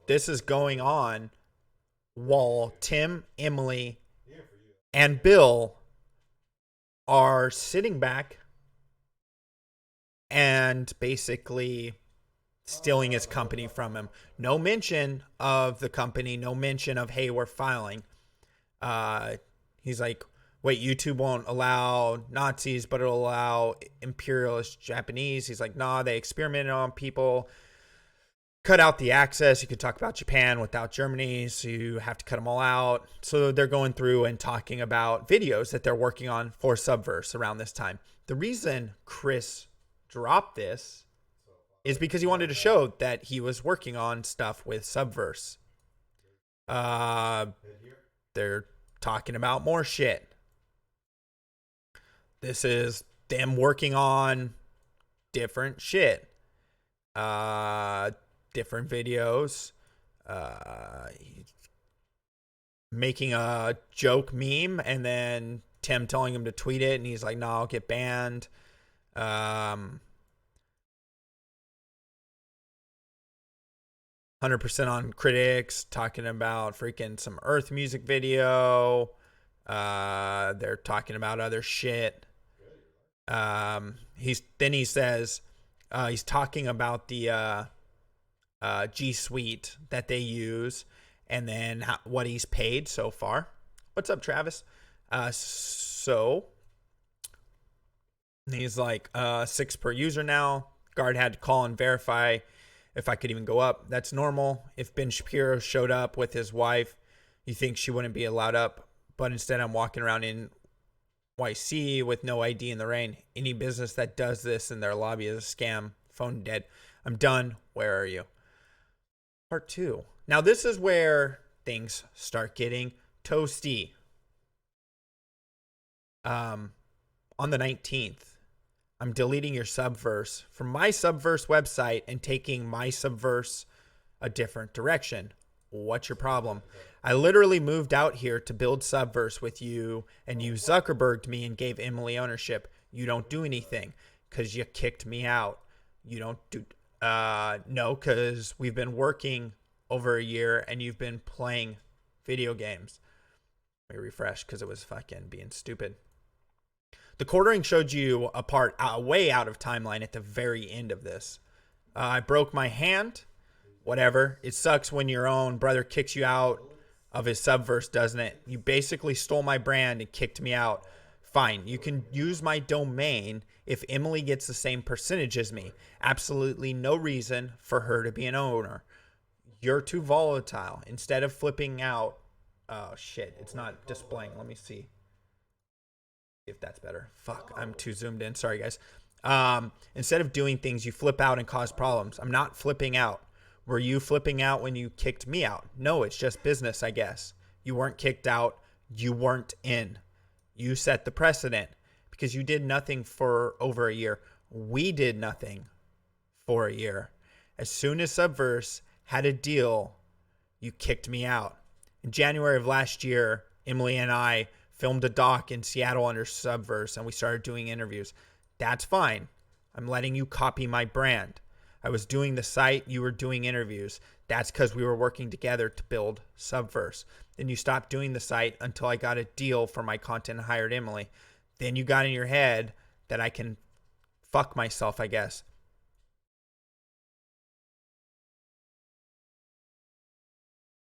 This is going on while Tim, Emily, and Bill are sitting back and basically stealing his company from him. No mention of the company. No mention of, hey, we're filing. He's like, wait, YouTube won't allow Nazis, but it'll allow imperialist Japanese. He's like, nah, they experimented on people. Cut out the access. You could talk about Japan without Germany, so you have to cut them all out. So they're going through and talking about videos that they're working on for Subverse around this time. The reason Chris dropped this is because he wanted to show that he was working on stuff with Subverse. They're talking about more shit. This is them working on different shit. Different videos. Making a joke meme and then Tim telling him to tweet it and he's like, no, I'll get banned. 100% on critics, talking about freaking some Earth music video. They're talking about other shit. He says he's talking about the G Suite that they use and then what he's paid so far. What's up, Travis? So he's like 6 per user now. Guard had to call and verify if I could even go up. That's normal. If Ben Shapiro showed up with his wife, you think she wouldn't be allowed up. But instead, I'm walking around in YC with no ID in the rain. Any business that does this in their lobby is a scam. Phone dead. I'm done. Where are you? Part 2. Now, this is where things start getting toasty. On the 19th. I'm deleting your Subverse from my Subverse website and taking my Subverse a different direction. What's your problem? I literally moved out here to build Subverse with you and you Zuckerberged me and gave Emily ownership. You don't do anything because you kicked me out. You don't do... no, because we've been working over a year and you've been playing video games. Let me refresh because it was fucking being stupid. The quartering showed you a part way out of timeline at the very end of this. I broke my hand. Whatever. It sucks when your own brother kicks you out of his Subverse, doesn't it? You basically stole my brand and kicked me out. Fine. You can use my domain if Emily gets the same percentage as me. Absolutely no reason for her to be an owner. You're too volatile. Instead of flipping out... Oh, shit. It's not displaying. Let me see if that's better. Fuck, I'm too zoomed in. Sorry, guys. Instead of doing things, you flip out and cause problems. I'm not flipping out. Were you flipping out when you kicked me out? No, it's just business, I guess. You weren't kicked out. You weren't in. You set the precedent because you did nothing for over a year. We did nothing for a year. As soon as Subverse had a deal, you kicked me out. In January of last year, Emily and I filmed a doc in Seattle under Subverse, and we started doing interviews. That's fine. I'm letting you copy my brand. I was doing the site, you were doing interviews. That's because we were working together to build Subverse. Then you stopped doing the site until I got a deal for my content and hired Emily. Then you got in your head that I can fuck myself, I guess.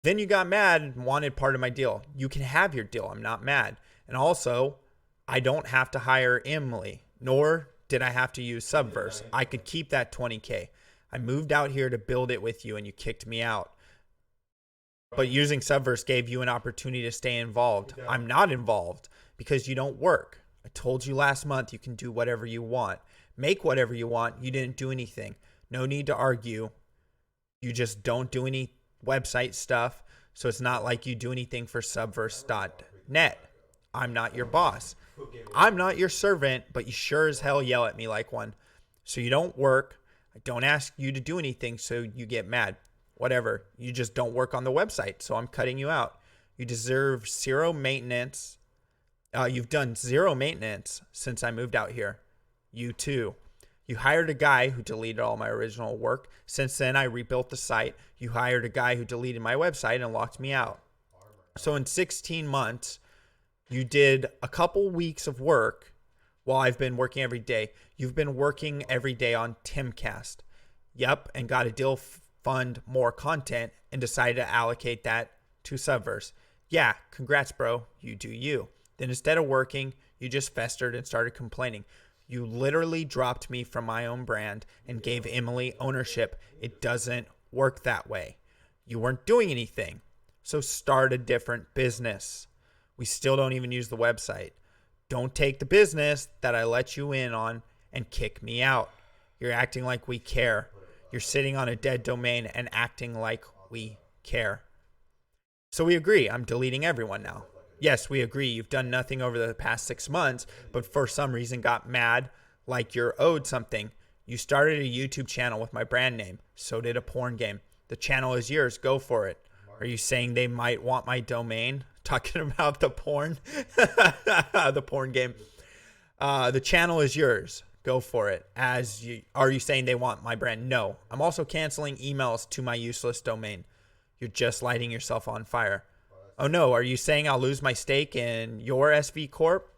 Then you got mad and wanted part of my deal. You can have your deal. I'm not mad. And also, I don't have to hire Emily, nor did I have to use Subverse. I could keep that 20K. I moved out here to build it with you and you kicked me out. But using Subverse gave you an opportunity to stay involved. I'm not involved because you don't work. I told you last month you can do whatever you want. Make whatever you want. You didn't do anything. No need to argue. You just don't do any website stuff. So it's not like you do anything for subverse.net. I'm not your boss. I'm not your servant, but you sure as hell yell at me like one. So you don't work. I don't ask you to do anything, so you get mad. Whatever. You just don't work on the website, so I'm cutting you out. You deserve zero maintenance. You've done zero maintenance since I moved out here. You too. You hired a guy who deleted all my original work. Since then, I rebuilt the site. You hired a guy who deleted my website and locked me out. So in 16 months, you did a couple weeks of work while I've been working every day. You've been working every day on Timcast. Yep, and got a deal fund more content and decided to allocate that to Subverse. Yeah, congrats, bro. You do you. Then instead of working, you just festered and started complaining. You literally dropped me from my own brand and gave Emily ownership. It doesn't work that way. You weren't doing anything. So start a different business. We still don't even use the website. Don't take the business that I let you in on and kick me out. You're acting like we care. You're sitting on a dead domain and acting like we care. So we agree. I'm deleting everyone now. Yes, we agree. You've done nothing over the past 6 months, but for some reason got mad like you're owed something. You started a YouTube channel with my brand name. So did a porn game. The channel is yours. Go for it. Are you saying they might want my domain? Talking about the porn? The porn game. The channel is yours. Go for it. Are you saying they want my brand? No. I'm also canceling emails to my useless domain. You're just lighting yourself on fire. Oh no, are you saying I'll lose my stake in your SV Corp?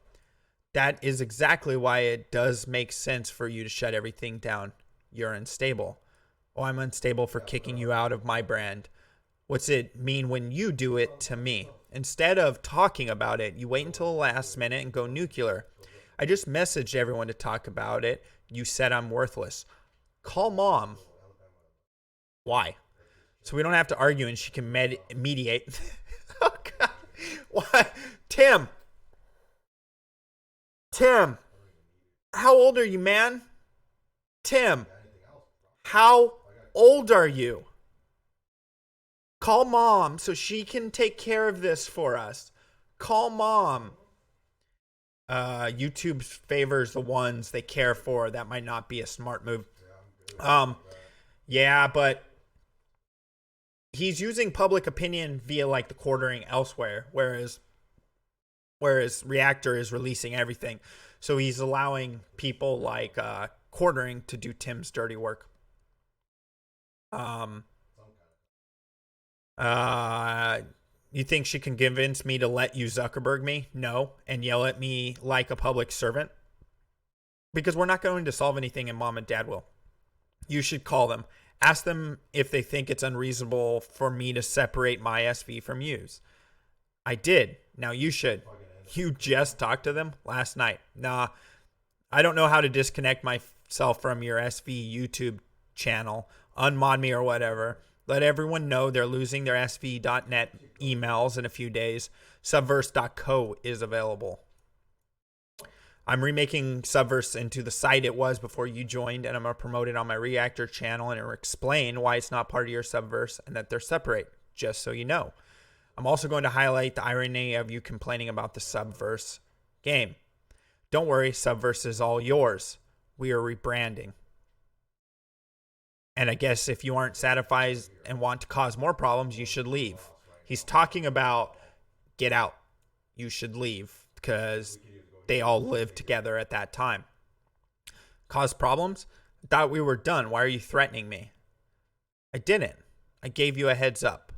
That is exactly why it does make sense for you to shut everything down. You're unstable. Oh, I'm unstable for kicking you out of my brand. What's it mean when you do it to me? Instead of talking about it, you wait until the last minute and go nuclear. I just messaged everyone to talk about it. You said I'm worthless. Call mom. Why? So we don't have to argue and she can mediate. Oh, God. Why? Tim, how old are you, man? Tim, how old are you? Call mom so she can take care of this for us. Call mom. YouTube favors the ones they care for. That might not be a smart move. Yeah, but he's using public opinion via like the quartering elsewhere, whereas Reactor is releasing everything. So he's allowing people like quartering to do Tim's dirty work. You think she can convince me to let you Zuckerberg me? No. And yell at me like a public servant? Because we're not going to solve anything and mom and dad will. You should call them. Ask them if they think it's unreasonable for me to separate my SV from yous. I did. Now you should. You just talked to them last night. Nah, I don't know how to disconnect myself from your SV YouTube channel. Unmod me or whatever. Let everyone know they're losing their SV.net emails in a few days. Subverse.co is available. I'm remaking Subverse into the site it was before you joined, and I'm going to promote it on my Reactor channel and explain why it's not part of your Subverse and that they're separate, just so you know. I'm also going to highlight the irony of you complaining about the Subverse game. Don't worry, Subverse is all yours. We are rebranding. And I guess if you aren't satisfied and want to cause more problems, you should leave. He's talking about get out. You should leave because they all lived together at that time. Cause problems? I thought we were done. Why are you threatening me? I didn't. I gave you a heads up.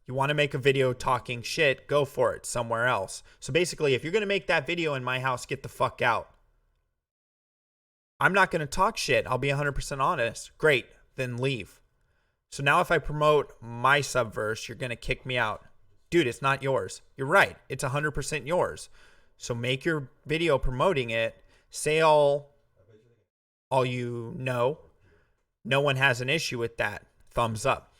You want to make a video talking shit, go for it somewhere else. So basically, if you're going to make that video in my house, get the fuck out. I'm not going to talk shit. I'll be 100% honest. Great. Then leave. So now if I promote my Subverse, you're going to kick me out. Dude, it's not yours. You're right. It's 100% yours. So make your video promoting it. Say all you know. No one has an issue with that. Thumbs up.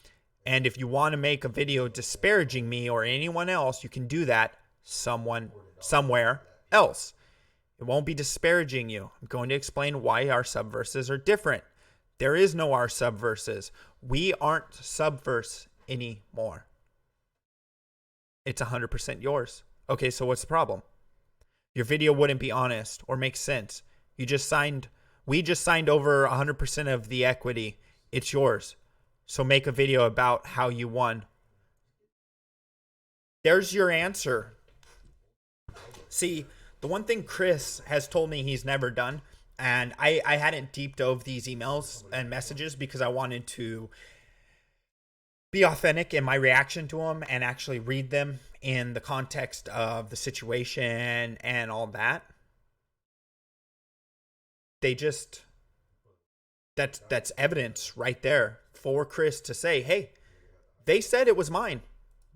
And if you want to make a video disparaging me or anyone else, you can do that somewhere else. It won't be disparaging you. I'm going to explain why our subverses are different. There is no our subverses. We aren't subverse anymore. It's 100% yours. Okay, so what's the problem? Your video wouldn't be honest or make sense. We just signed over 100% of the equity. It's yours. So make a video about how you won. There's your answer. See, the one thing Chris has told me he's never done, and I hadn't deep dove these emails and messages because I wanted to be authentic in my reaction to them and actually read them in the context of the situation and all that. That's evidence right there for Chris to say, hey, they said it was mine.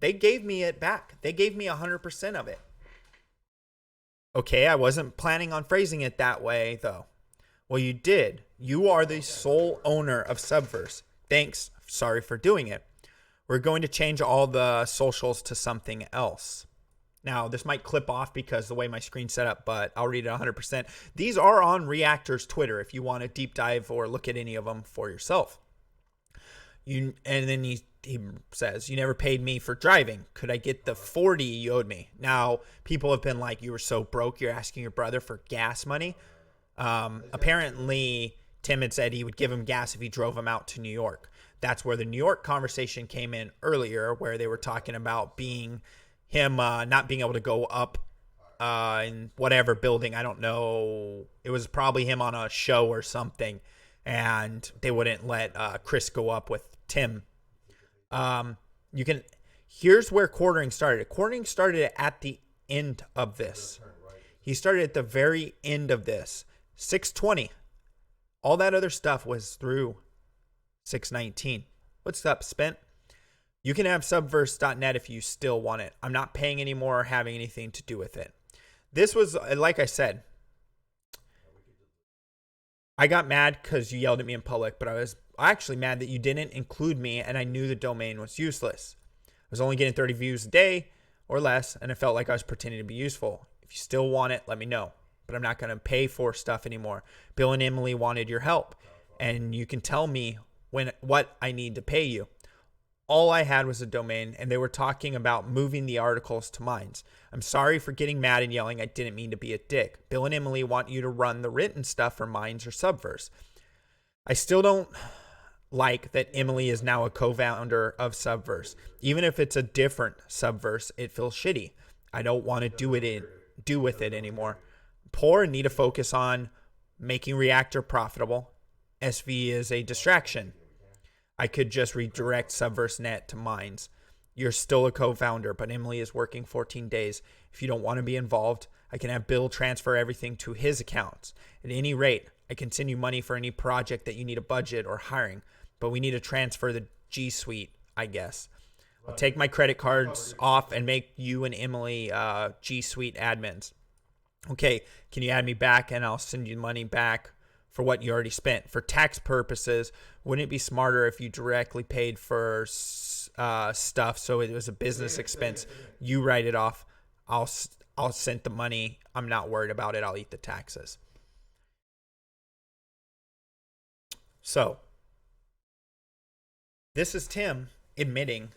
They gave me it back. They gave me 100% of it. Okay, I wasn't planning on phrasing it that way, though. Well, you did. You are the sole owner of Subverse. Thanks. Sorry for doing it. We're going to change all the socials to something else. Now, this might clip off because the way my screen's set up, but I'll read it 100%. These are on Reactor's Twitter if you want to deep dive or look at any of them for yourself. And then he says, you never paid me for driving. Could I get the 40 you owed me? Now, people have been like, you were so broke, you're asking your brother for gas money. Apparently, Tim had said he would give him gas if he drove him out to New York. That's where the New York conversation came in earlier, where they were talking about him not being able to go up in whatever building. I don't know. It was probably him on a show or something, and they wouldn't let Chris go up with Tim. Here's where quartering started. Quartering started at the end of this. He started at the very end of this. 620. All that other stuff was through 619. What's up, Spent? You can have subverse.net if you still want it. I'm not paying anymore or having anything to do with it. This was, like I said, I got mad because you yelled at me in public, but I was actually mad that you didn't include me and I knew the domain was useless. I was only getting 30 views a day or less, and it felt like I was pretending to be useful. If you still want it, let me know. But I'm not going to pay for stuff anymore. Bill and Emily wanted your help, and you can tell me what I need to pay you. All I had was a domain, and they were talking about moving the articles to Minds. I'm sorry for getting mad and yelling. I didn't mean to be a dick. Bill and Emily want you to run the written stuff for Minds or Subverse. I still don't like that Emily is now a co-founder of Subverse. Even if it's a different Subverse, it feels shitty. I don't want to do with it anymore. Poor and need to focus on making Reactor profitable. SV is a distraction. I could just redirect Subverse.net to Minds. You're still a co-founder, but Emily is working 14 days. If you don't want to be involved, I can have Bill transfer everything to his accounts. At any rate, I can send you money for any project that you need a budget or hiring, but we need to transfer the G Suite, I guess. I'll take my credit cards off and make you and Emily G Suite admins. Okay, can you add me back and I'll send you money back for what you already spent. For tax purposes, wouldn't it be smarter if you directly paid for stuff so it was a business expense? You write it off. I'll send the money. I'm not worried about it. I'll eat the taxes. So, this is Tim admitting,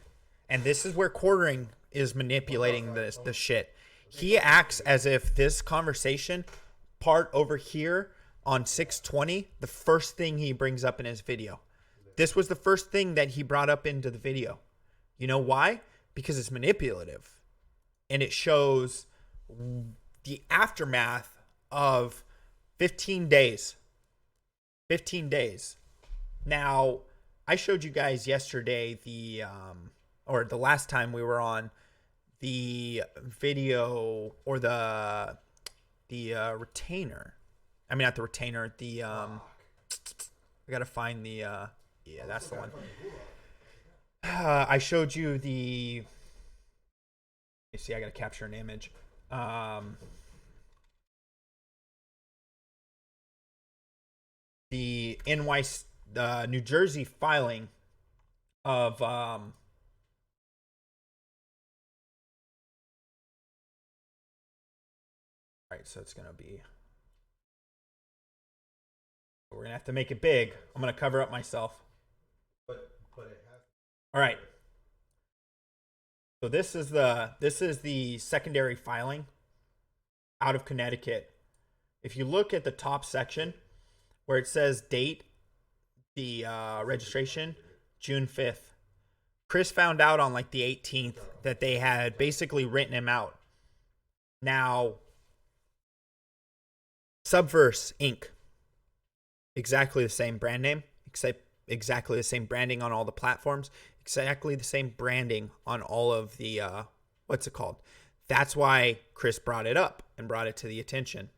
and this is where quartering is manipulating this shit. He acts as if this conversation part over here on 620, the first thing he brings up in his video. This was the first thing that he brought up into the video. You know why? Because it's manipulative. And it shows the aftermath of 15 days. 15 days. Now, I showed you guys yesterday or the last time we were on, the video or the retainer. I mean, not the retainer, I gotta find the, yeah, that's the one. I showed you the, you see, I gotta capture an image. New Jersey filing of Alright, so it's gonna be, we're gonna have to make it big. I'm gonna cover up myself. Alright. So this is the secondary filing out of Connecticut. If you look at the top section where it says date, the registration, June 5th. Chris found out on like the 18th that they had basically written him out. Now, Subverse Inc. Exactly the same brand name, except exactly the same branding on all the platforms, exactly the same branding on all of the, what's it called? That's why Chris brought it up and brought it to the attention.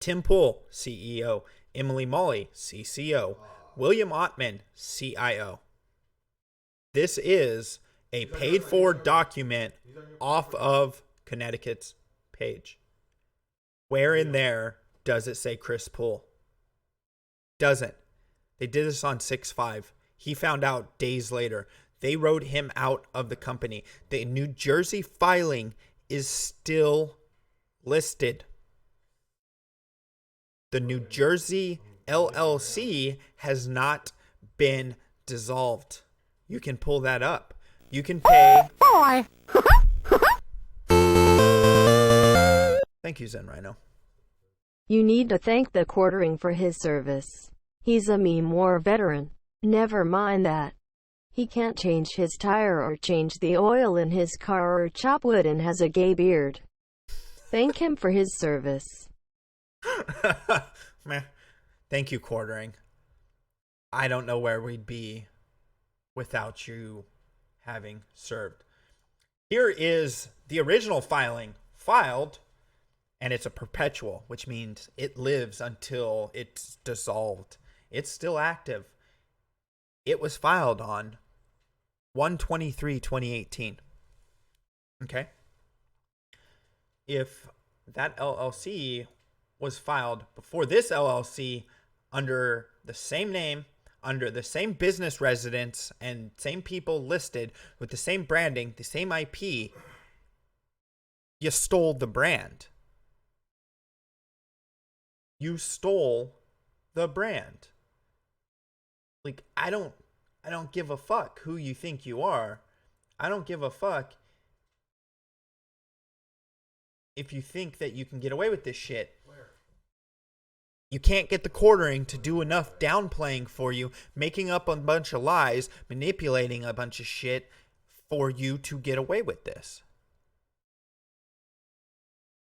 Tim Pool, CEO. Emily Molly, CCO. William Ottman, CIO. This is a paid-for document off of Connecticut's page. Where in there does it say Chris Pool? Doesn't. They did this on 6/5. He found out days later. They wrote him out of the company. The New Jersey filing is still listed. The New Jersey LLC has not been dissolved. You can pull that up. You can pay. Thank you, Zen Rhino. You need to thank the quartering for his service. He's a meme war veteran. Never mind that. He can't change his tire or change the oil in his car or chop wood and has a gay beard. Thank him for his service. Meh. Thank you, quartering. I don't know where we'd be without you having served. Here is the original filing filed, and it's a perpetual, which means it lives until it's dissolved. It's still active. It was filed on 1/23/2018. Okay? If that LLC was filed before this LLC under the same name, under the same business residence, and same people listed with the same branding, the same IP, you stole the brand. You stole the brand. Like, I don't give a fuck who you think you are. I don't give a fuck if you think that you can get away with this shit. You can't get the quartering to do enough downplaying for you, making up a bunch of lies, manipulating a bunch of shit for you to get away with this.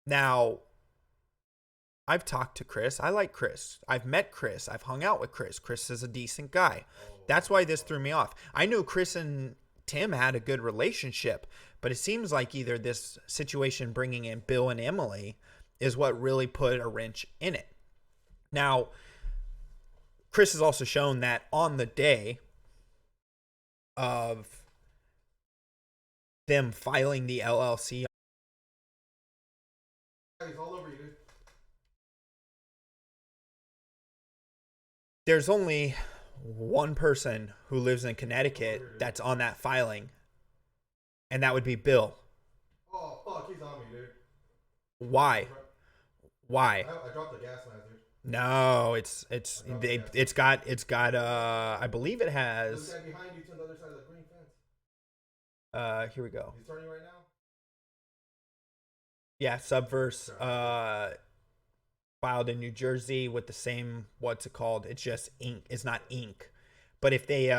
Now, I've talked to Chris. I like Chris. I've met Chris. I've hung out with Chris. Chris is a decent guy. That's why this threw me off. I knew Chris and Tim had a good relationship, but it seems like either this situation bringing in Bill and Emily is what really put a wrench in it. Now, Chris has also shown that on the day of them filing the LLC, there's only one person who lives in Connecticut that's on that filing, and that would be Bill. Oh, fuck, he's on me, dude. Why? Why? I dropped the gas mask, dude. No, it's got I believe it has. This guy behind you to the other side of the green fence. Here we go. He's turning right now. Yeah, Subverse filed in New Jersey with the same, what's it called? It's just ink. It's not ink. But if they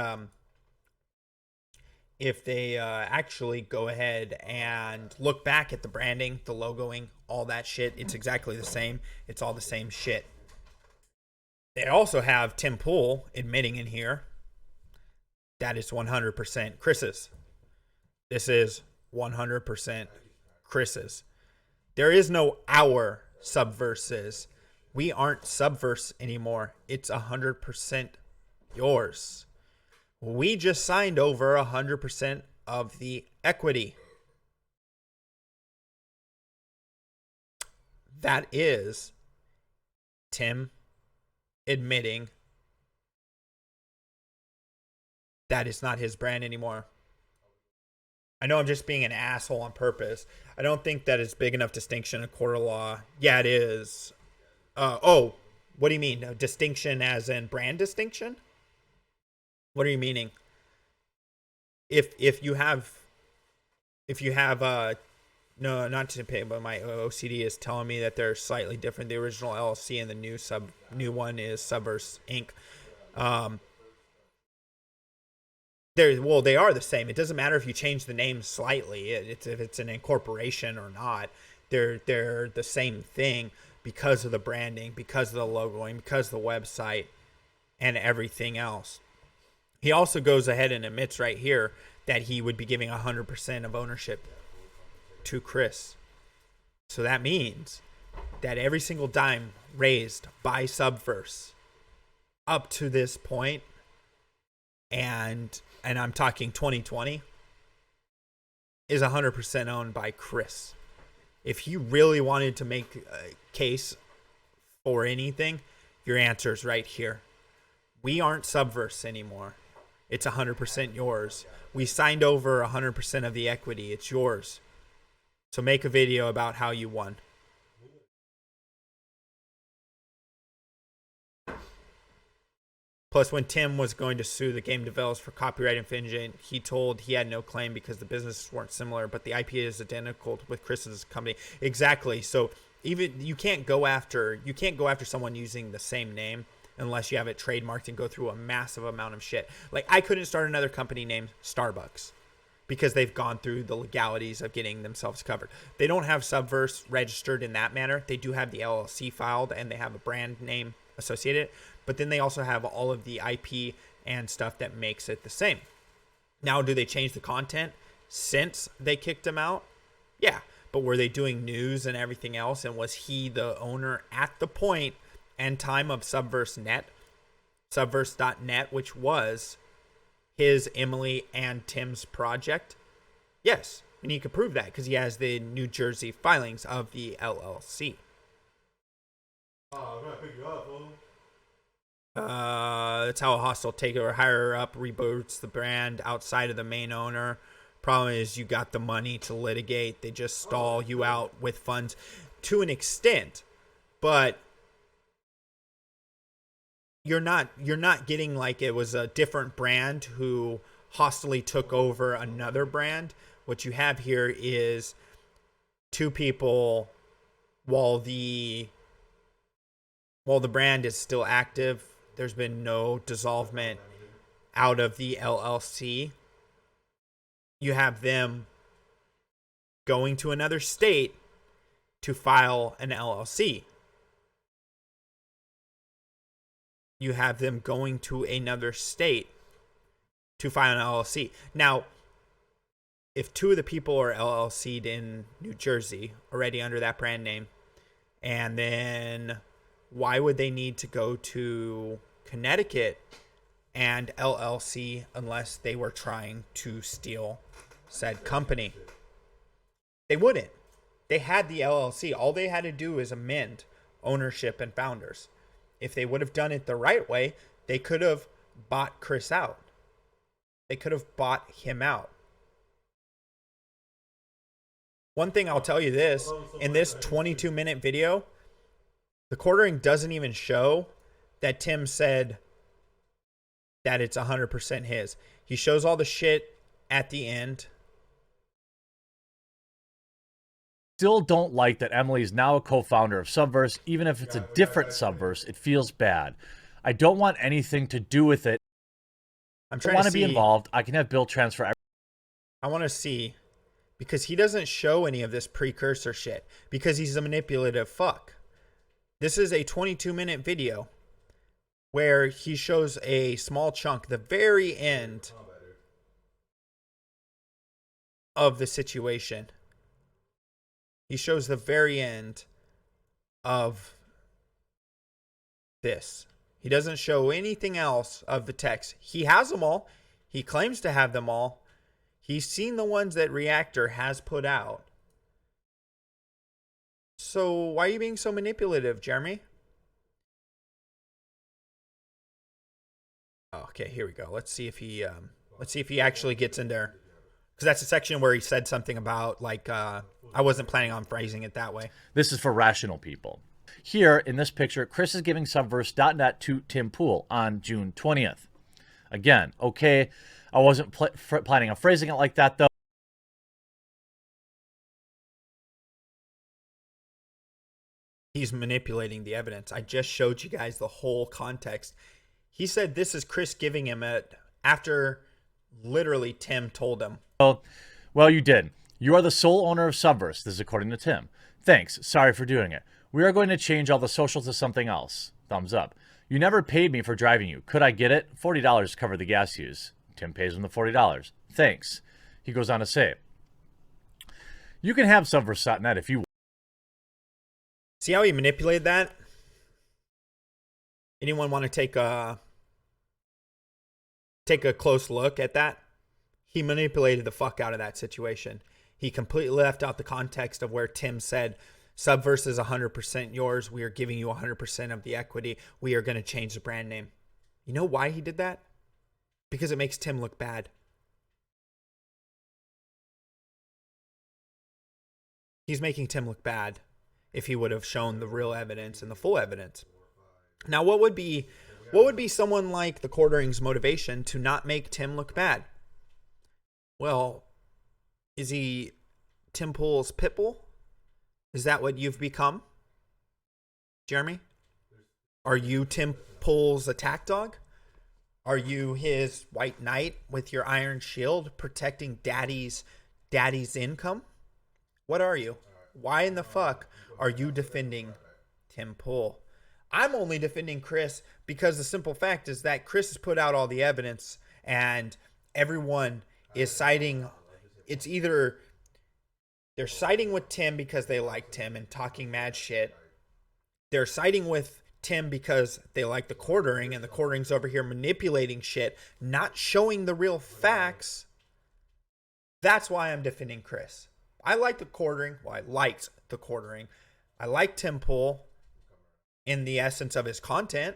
actually go ahead and look back at the branding, the logoing, all that shit, it's exactly the same. It's all the same shit. They also have Tim Pool admitting in here that it's 100% Chris's. This is 100% Chris's. There is no our Subverses. We aren't Subverse anymore. It's 100% yours. We just signed over 100% of the equity. That is Tim admitting that it's not his brand anymore. I know I'm just being an asshole on purpose. I don't think that it's big enough distinction in court of law. Yeah, it is. Oh, what do you mean? A distinction as in brand distinction? What are you meaning? If you have no, not to pay, but my OCD is telling me that they're slightly different. The original LLC and the new one is Subverse Inc. They are the same. It doesn't matter if you change the name slightly. If it's an incorporation or not. They're the same thing because of the branding, because of the logoing, because of the website, and everything else. He also goes ahead and admits right here that he would be giving 100% of ownership to Chris. So that means that every single dime raised by Subverse up to this point, and I'm talking 2020, is 100% owned by Chris. If he really wanted to make a case for anything, your answer is right here. We aren't Subverse anymore. It's 100% yours. We signed over 100% of the equity. It's yours. So make a video about how you won. Plus, when Tim was going to sue the game developers for copyright infringement, he told he had no claim because the businesses weren't similar, but the IP is identical with Chris's company. Exactly. So even you can't go after someone using the same name unless you have it trademarked and go through a massive amount of shit. Like, I couldn't start another company named Starbucks because they've gone through the legalities of getting themselves covered. They don't have Subverse registered in that manner. They do have the LLC filed and they have a brand name associated, but then they also have all of the IP and stuff that makes it the same. Now, do they change the content since they kicked him out? Yeah, but were they doing news and everything else, and was he the owner at the point and time of Subverse.net, which was his, Emily, and Tim's project? Yes, and he could prove that because he has the New Jersey filings of the LLC. Oh, I'm gonna pick you up, fool. That's how a hostile takeover higher up reboots the brand outside of the main owner. Problem is, you got the money to litigate. They just stall you out with funds to an extent, but you're not getting like it was a different brand who hostily took over another brand. What you have here is two people while the brand is still active. There's been no dissolvement out of the LLC. You have them going to another state to file an LLC. You have them going to another state to file an LLC. Now, if two of the people are LLC'd in New Jersey already under that brand name, and then why would they need to go to Connecticut and LLC unless they were trying to steal said company? They wouldn't. They had the LLC. All they had to do is amend ownership and founders. If they would have done it the right way, they could have bought Chris out. They could have bought him out. One thing I'll tell you this, in this 22-minute video, the quartering doesn't even show that Tim said that it's 100% his. He shows all the shit at the end. Still don't like that Emily is now a co-founder of Subverse. Even if it's a different Subverse, it feels bad. I don't want anything to do with it. I'm I trying want to to be see. involved. I can have Bill transfer. I want to see, because he doesn't show any of this precursor shit because he's a manipulative fuck. This is a 22-minute video where he shows a small chunk, the very end of the situation. He shows the very end of this. He doesn't show anything else of the text. He has them all. He claims to have them all. He's seen the ones that Reactor has put out. So why are you being so manipulative, Jeremy? Okay, here we go. Let's see if he actually gets in there, because that's a section where he said something about like I wasn't planning on phrasing it that way. This is for rational people. Here in this picture, Chris is giving Subverse.net to Tim Pool on June 20th. Again, okay, I wasn't planning on phrasing it like that though. He's manipulating the evidence. I just showed you guys the whole context. He said this is Chris giving him it after literally Tim told him. Well, you did. You are the sole owner of Subverse. This is according to Tim. Thanks. Sorry for doing it. We are going to change all the socials to something else. Thumbs up. You never paid me for driving you. Could I get it? $40 to cover the gas use. Tim pays him the $40. Thanks. He goes on to say, you can have Subverse.net if you want. See how he manipulated that? Anyone want to take a close look at that? He manipulated the fuck out of that situation. He completely left out the context of where Tim said, Subverse is 100% yours. We are giving you 100% of the equity. We are going to change the brand name. You know why he did that? Because it makes Tim look bad. He's making Tim look bad if he would have shown the real evidence and the full evidence. Now, what would be someone like the Quartering's motivation to not make Tim look bad? Well, is he Tim Pool's pitbull? Is that what you've become, Jeremy? Are you Tim Pool's attack dog? Are you his white knight with your iron shield protecting daddy's income? What are you? Why in the fuck are you defending Tim Pool? I'm only defending Chris because the simple fact is that Chris has put out all the evidence and everyone is siding. It's either they're siding with Tim because they like Tim and talking mad shit. They're siding with Tim because they like the Quartering, and the Quartering's over here manipulating shit, not showing the real facts. That's why I'm defending Chris. I like the Quartering. Well, I liked the Quartering. I like Tim Pool in the essence of his content.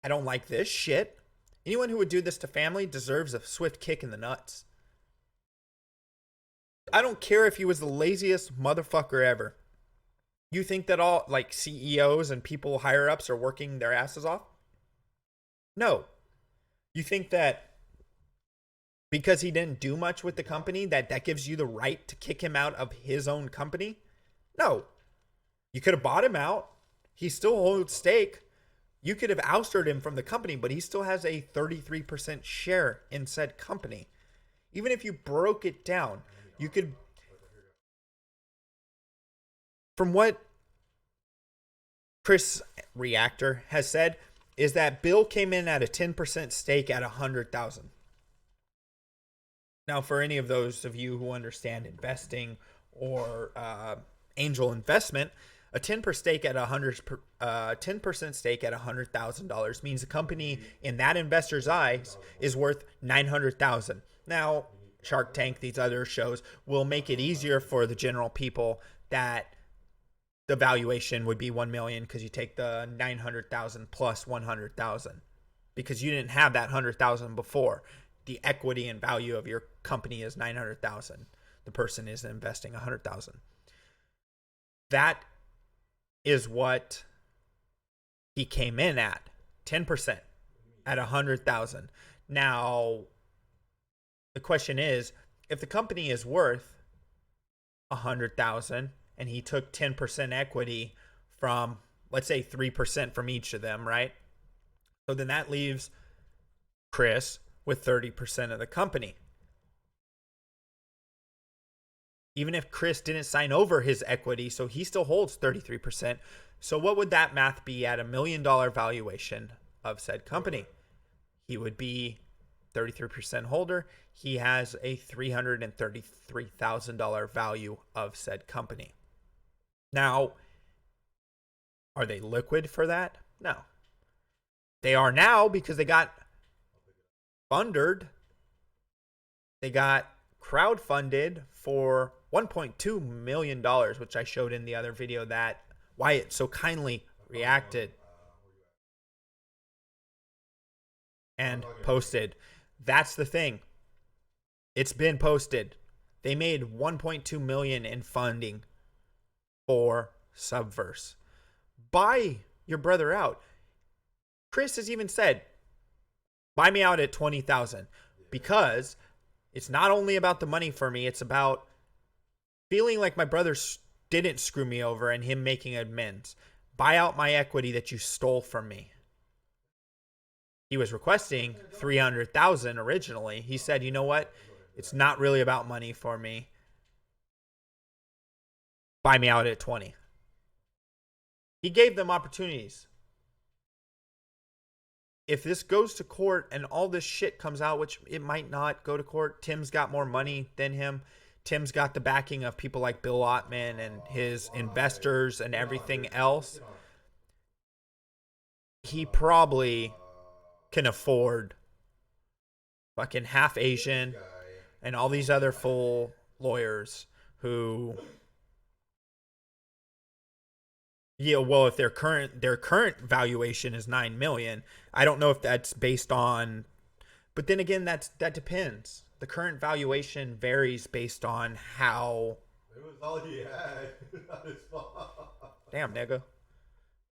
I don't like this shit. Anyone who would do this to family deserves a swift kick in the nuts. I don't care if he was the laziest motherfucker ever. You think that all like CEOs and people higher ups are working their asses off? No. You think that because he didn't do much with the company that gives you the right to kick him out of his own company? No. You could have bought him out. He still holds stake. You could have ousted him from the company, but he still has a 33% share in said company. Even if you broke it down, you could, from what Chris Reactor has said, is that Bill came in at a 10% stake at 100,000. Now, for any of those of you who understand investing or angel investment, a 10% stake at $100,000 means the company in that investor's eyes is worth $900,000. Now, Shark Tank, these other shows will make it easier for the general people that the valuation would be $1 million because you take the 900,000 plus 100,000 because you didn't have that 100,000 before. The equity and value of your company is 900,000. The person is investing 100,000. That is what he came in at, 10% at 100,000. Now, the question is, if the company is worth 100,000 and he took 10% equity from, let's say 3% from each of them, right? So then that leaves Chris with 30% of the company. Even if Chris didn't sign over his equity, so he still holds 33%. So what would that math be at $1 million valuation of said company? He would be 33% holder. He has a $333,000 value of said company. Now, are they liquid for that? No. They are now because they got funded. They got crowdfunded for $1.2 million, which I showed in the other video that Wyatt so kindly reacted. and posted. That's the thing. It's been posted. They made 1.2 million in funding for Subverse. Buy your brother out. Chris has even said, buy me out at 20,000, because it's not only about the money for me, it's about feeling like my brother didn't screw me over and him making amends. Buy out my equity that you stole from me. He was requesting 300,000 originally. He said, you know what? It's not really about money for me. Buy me out at 20. He gave them opportunities. If this goes to court and all this shit comes out, which it might not go to court, Tim's got more money than him. Tim's got the backing of people like Bill Ottman and his investors and everything else. He probably can afford fucking half Asian and all these other full lawyers who, yeah, well, if their current valuation is 9 million, I don't know if that's based on, but then again, that depends. The current valuation varies based on how. It was all he had. Not his fault. Damn, nigga.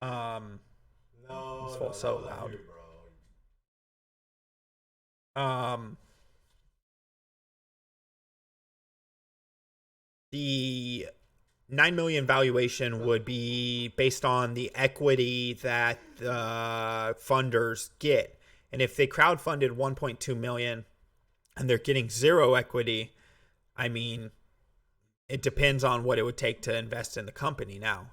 No, this felt so loud. You, The 9 million valuation would be based on the equity that the funders get. And if they crowdfunded 1.2 million and they're getting zero equity, I mean, it depends on what it would take to invest in the company now.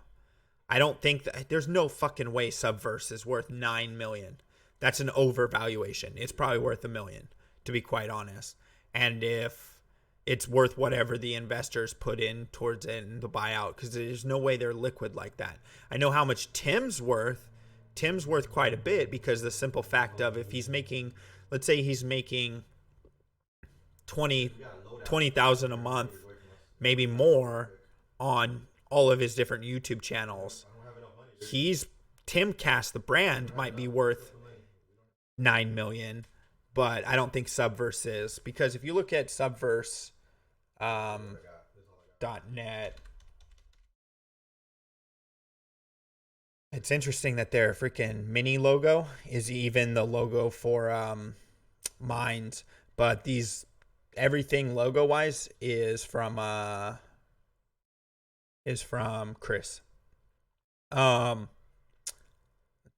I don't think that there's no fucking way Subverse is worth 9 million. That's an overvaluation. It's probably worth $1 million, to be quite honest. And if it's worth whatever the investors put in towards it in the buyout, because there's no way they're liquid like that. I know how much Tim's worth. Tim's worth quite a bit, because the simple fact of, if he's making, let's say he's making 20,000 a month, maybe more, on all of his different YouTube channels. Timcast, the brand, might be worth 9 million, but I don't think Subverse is, because if you look at Subverse .net, it's interesting that their freaking mini logo is even the logo for Minds, but everything logo wise is from Chris. Let's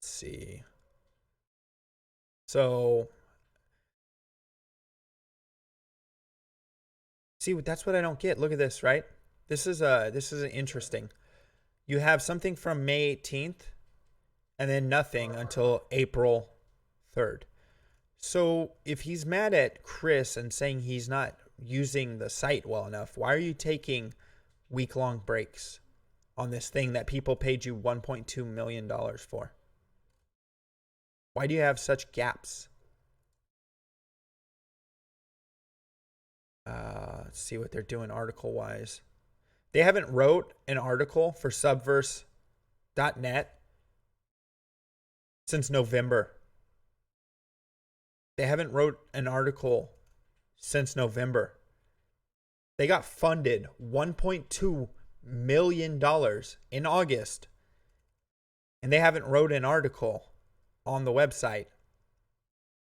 see. So, see, that's what I don't get. Look at this, right? This is interesting. You have something from May 18th and then nothing until April 3rd. So if he's mad at Chris and saying he's not using the site well enough, why are you taking week-long breaks on this thing that people paid you $1.2 million for? Why do you have such gaps? Let's see what they're doing article-wise. They haven't wrote an article for Subverse.net since November. They haven't wrote an article since November. They got funded $1.2 million in August, and they haven't wrote an article on the website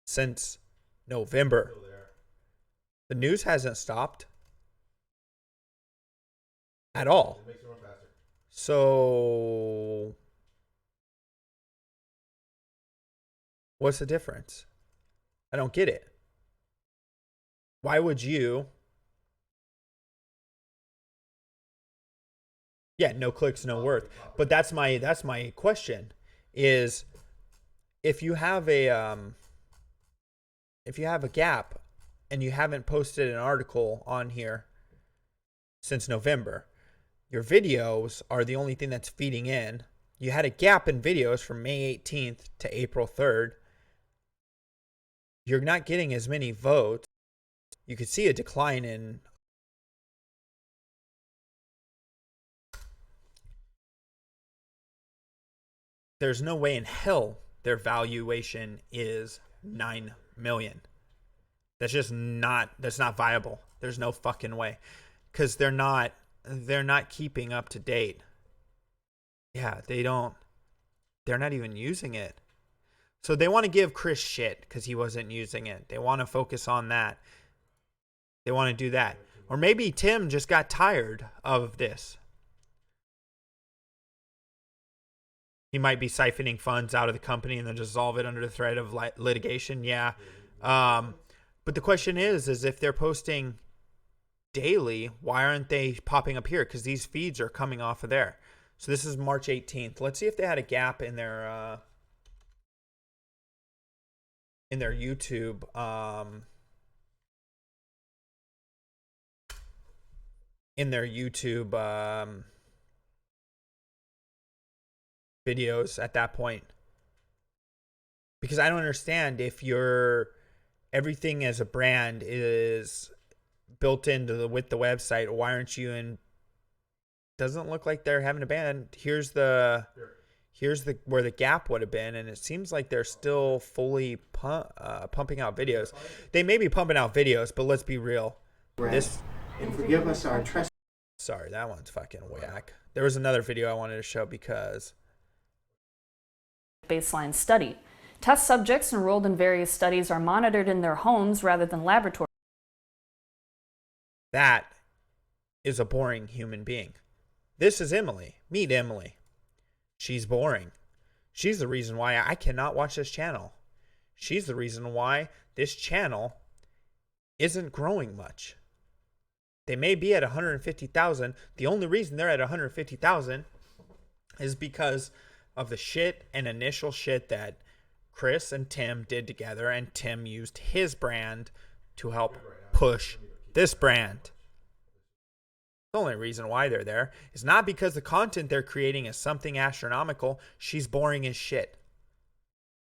since November. The news hasn't stopped at all. So what's the difference? I don't get it. Why would you? Yeah, no clicks, no worth. But that's my question is, if you have a gap and you haven't posted an article on here since November, your videos are the only thing that's feeding in. You had a gap in videos from May 18th to April 3rd. You're not getting as many votes. You could see a decline in there's no way in hell their valuation is 9 million. That's just not, that's not viable. There's no fucking way. Because they're not keeping up to date. Yeah, they're not even using it. So they want to give Chris shit because he wasn't using it. They want to focus on that. They want to do that. Or maybe Tim just got tired of this. He might be siphoning funds out of the company and then dissolve it under the threat of litigation. Yeah. But the question is if they're posting daily, why aren't they popping up here? Because these feeds are coming off of there. So this is March 18th. Let's see if they had a gap in their YouTube. In their YouTube videos at that point. Because I don't understand if everything as a brand is built into with the website, why aren't you in? Doesn't look like they're having a band. Here's where the gap would have been, and it seems like they're still fully pumping out videos. They may be pumping out videos, but let's be real. And forgive us our trespasses. Sorry, that one's fucking whack. There was another video I wanted to show because baseline study. Test subjects enrolled in various studies are monitored in their homes rather than laboratory. That is a boring human being. This is Emily. Meet Emily. She's boring. She's the reason why I cannot watch this channel. She's the reason why this channel isn't growing much. They may be at 150,000. The only reason they're at 150,000 is because of the shit and initial shit that Chris and Tim did together, and Tim used his brand to help push this brand. The only reason why they're there is not because the content they're creating is something astronomical. She's boring as shit.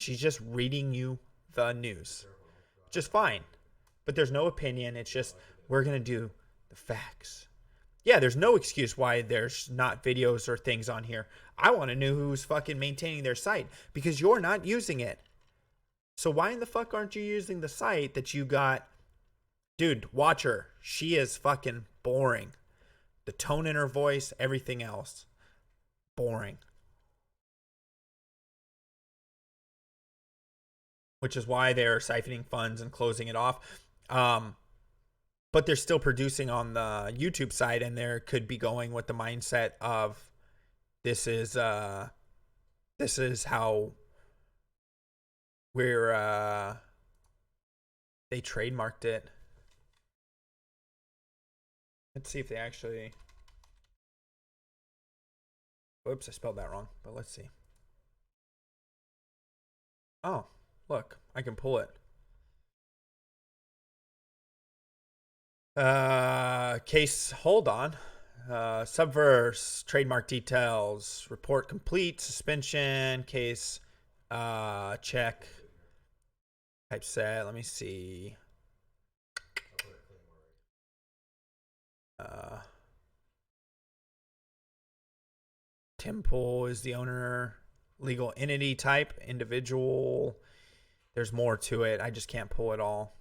She's just reading you the news. Just fine. But there's no opinion. It's just, we're going to do the facts. Yeah, there's no excuse why there's not videos or things on here. I want to know who's fucking maintaining their site because you're not using it. So why in the fuck aren't you using the site that you got? Dude, watch her. She is fucking boring. The tone in her voice, everything else. Boring. Which is why they're siphoning funds and closing it off. But they're still producing on the YouTube side, and they could be going with the mindset of this is how they trademarked it. Let's see if they actually. Whoops, I spelled that wrong, but let's see. Oh, look, I can pull it. Case, hold on. Subverse, trademark details, report complete, suspension, case, check, typeset, let me see. Temple is the owner, legal entity type, individual. There's more to it. I just can't pull it all.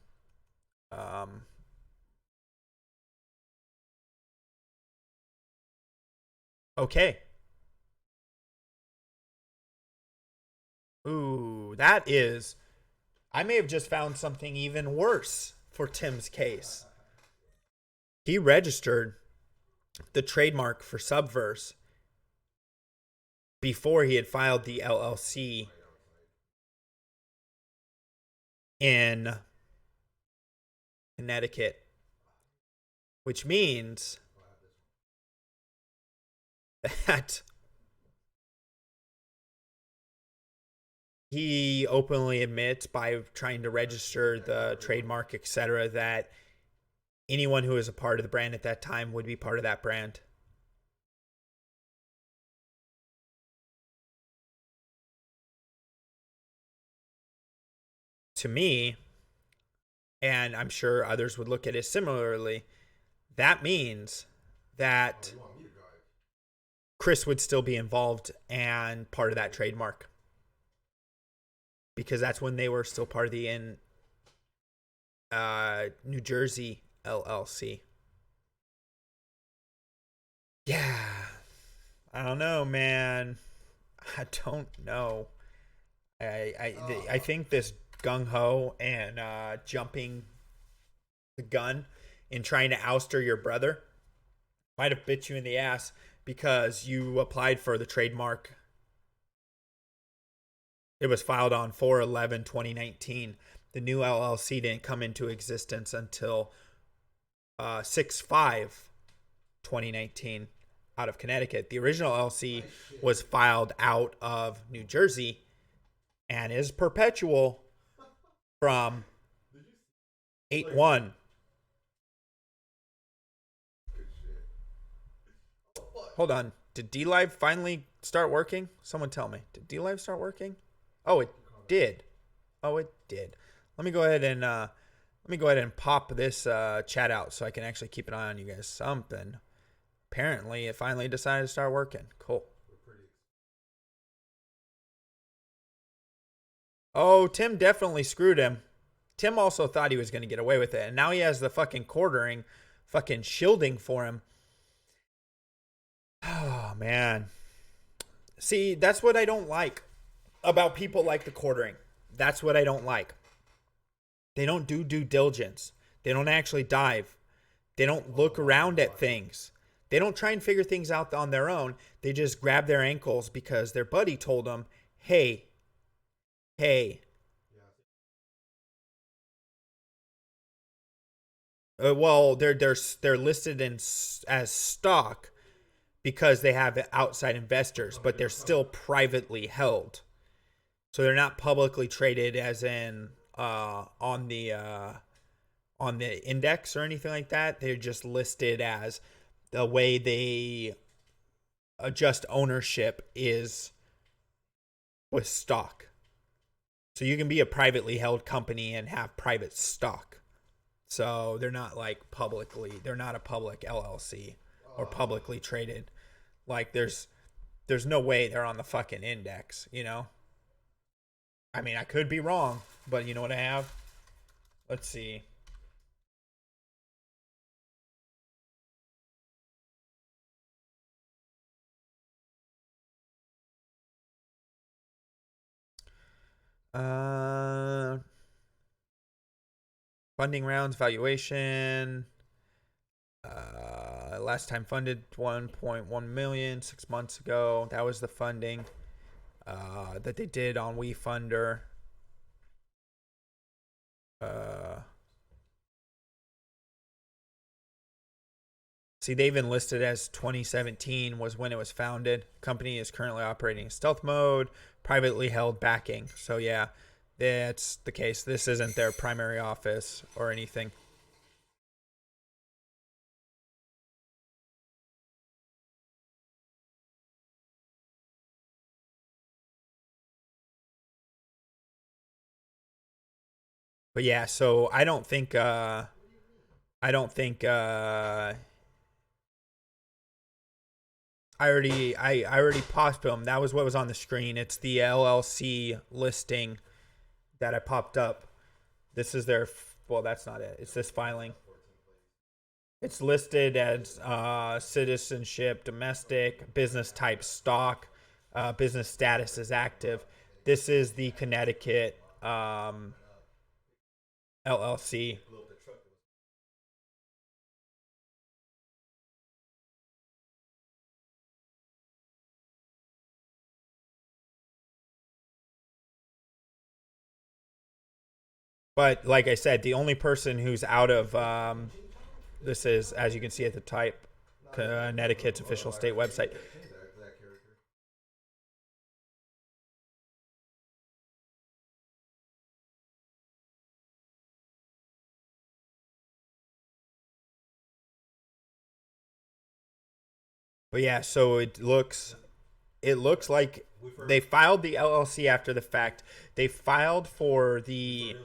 Okay. Ooh, that is... I may have just found something even worse for Tim's case. He registered the trademark for Subverse before he had filed the LLC in Connecticut, which means that he openly admits by trying to register the trademark, etc., that anyone who was a part of the brand at that time would be part of that brand. To me, and I'm sure others would look at it similarly, that means that Chris would still be involved and part of that trademark. because that's when they were still part of the New Jersey LLC. Yeah, I don't know, man. I don't know. I think this gung ho and jumping the gun in trying to ouster your brother might have bit you in the ass because you applied for the trademark. It was filed on 4/11/2019. The new LLC didn't come into existence until 6/5/2019 out of Connecticut. The original LLC was filed out of New Jersey and is perpetual from 8/1. Hold on. Did DLive finally start working? Someone tell me. Did DLive start working? Oh, it did. Oh, it did. Let me go ahead and pop this chat out so I can actually keep an eye on you guys. Something. Apparently, it finally decided to start working. Cool. Oh, Tim definitely screwed him. Tim also thought he was going to get away with it. And now he has the fucking quartering, fucking shielding for him. Oh, man. See, that's what I don't like about people like the quartering. That's what I don't like. They don't do due diligence. They don't actually dive. They don't look around at things. They don't try and figure things out on their own. They just grab their ankles because their buddy told them, hey. Well, they're listed as stock because they have outside investors, but they're still privately held. So they're not publicly traded as in on the index or anything like that. They're just listed as the way they adjust ownership is with stock. So you can be a privately held company and have private stock. So they're not like they're not a public LLC or publicly traded. Like there's no way they're on the fucking index, you know? I mean, I could be wrong, but you know what I have? Let's see. Funding rounds, valuation. Last time funded 1.1 million 6 months ago. That was the funding that they did on WeFunder. See, they even listed as 2017 was when it was founded. Company is currently operating in stealth mode, privately held backing. So yeah, that's the case. This isn't their primary office or anything. But yeah, so I already popped them. That was what was on the screen. It's the LLC listing that I popped up. This is their, well, that's not it. It's this filing. It's listed as citizenship, domestic, business type stock, business status is active. This is the Connecticut LLC. But like I said, the only person who's out of this is, as you can see at the type, Connecticut's official state website. But yeah, so it looks like they filed the LLC after the fact. They filed for the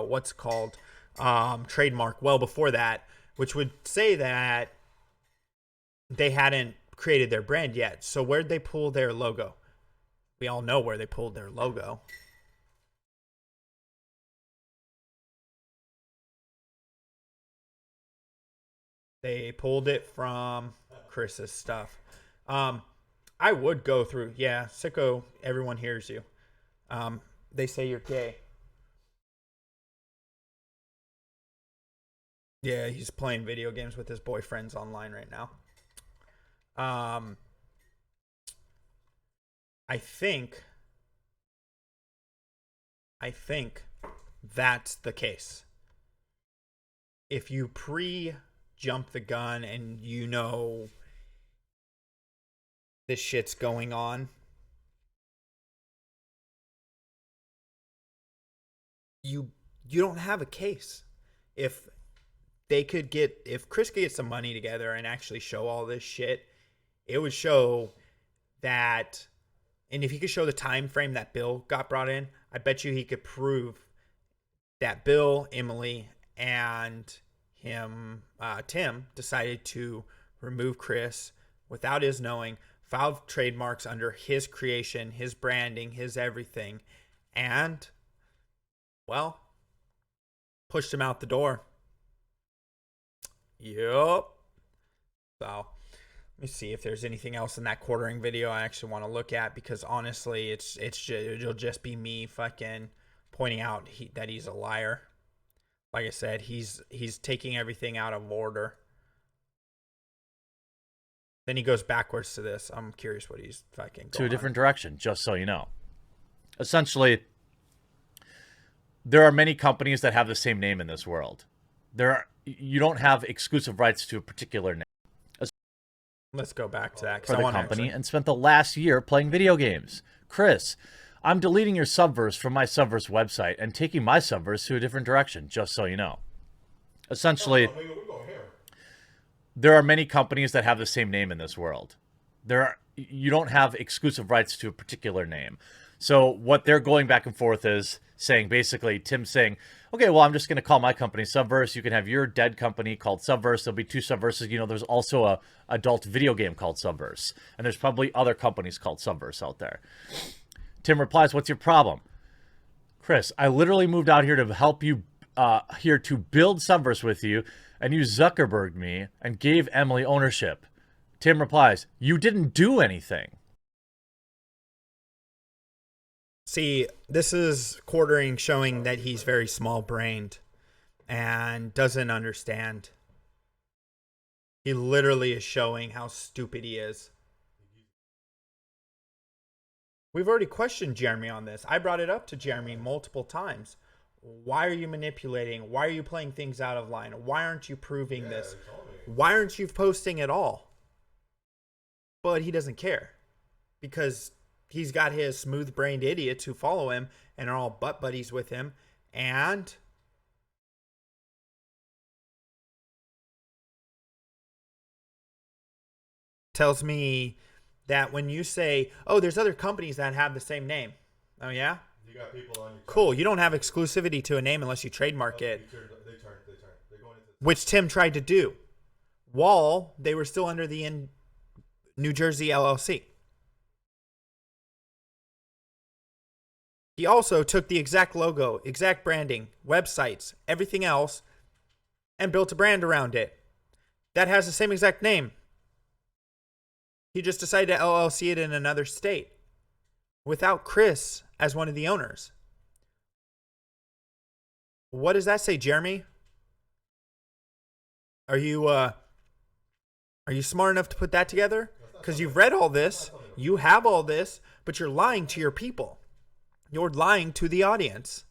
what's called trademark well before that, which would say that they hadn't created their brand yet. So where'd they pull their logo? We all know where they pulled their logo. They pulled it from Chris's stuff. I would go through, yeah, Sicko, everyone hears you. They say you're gay. Yeah, he's playing video games with his boyfriends online right now. I think that's the case. If you jump the gun and you know this shit's going on, you don't have a case. If Chris could get some money together and actually show all this shit, it would show that, and if he could show the time frame that Bill got brought in, I bet you he could prove that Bill, Emily, and him, Tim, decided to remove Chris without his knowing, filed trademarks under his creation, his branding, his everything, and, well, pushed him out the door. Yup. So, let me see if there's anything else in that quartering video I actually want to look at, because honestly, it'll just be me fucking pointing out that he's a liar. Like I said, he's taking everything out of order. Then he goes backwards to this. I'm curious what he's fucking going to a different direction, just so you know. Essentially, there are many companies that have the same name in this world. You don't have exclusive rights to a particular name. Let's go back to that. For the company and spent the last year playing video games. Chris, I'm deleting your Subverse from my Subverse website and taking my Subverse to a different direction, just so you know. Essentially, there are many companies that have the same name in this world. You don't have exclusive rights to a particular name. So what they're going back and forth is saying, basically, Tim's saying, okay, well, I'm just going to call my company Subverse. You can have your dead company called Subverse. There'll be two Subverses. You know, there's also a adult video game called Subverse. And there's probably other companies called Subverse out there. Tim replies, what's your problem? Chris, I literally moved out here to help you, here to build Subverse with you, and you Zuckerberged me and gave Emily ownership. Tim replies, you didn't do anything. See, this is quartering showing that he's very small-brained and doesn't understand. He literally is showing how stupid he is. We've already questioned Jeremy on this. I brought it up to Jeremy multiple times. Why are you manipulating? Why are you playing things out of line? Why aren't you proving this? Why aren't you posting at all? But he doesn't care, because he's got his smooth-brained idiots who follow him and are all butt buddies with him, and tells me that when you say, oh, there's other companies that have the same name. Oh, yeah? You got people on your cool. You don't have exclusivity to a name unless you trademark it. They turn. They're going into which Tim tried to do. Wall, they were still under the New Jersey LLC. He also took the exact logo, exact branding, websites, everything else, and built a brand around it that has the same exact name. He just decided to LLC it in another state without Chris as one of the owners. What does that say, Jeremy? Are you smart enough to put that together? Because you've read all this, you have all this, but you're lying to your people. You're lying to the audience.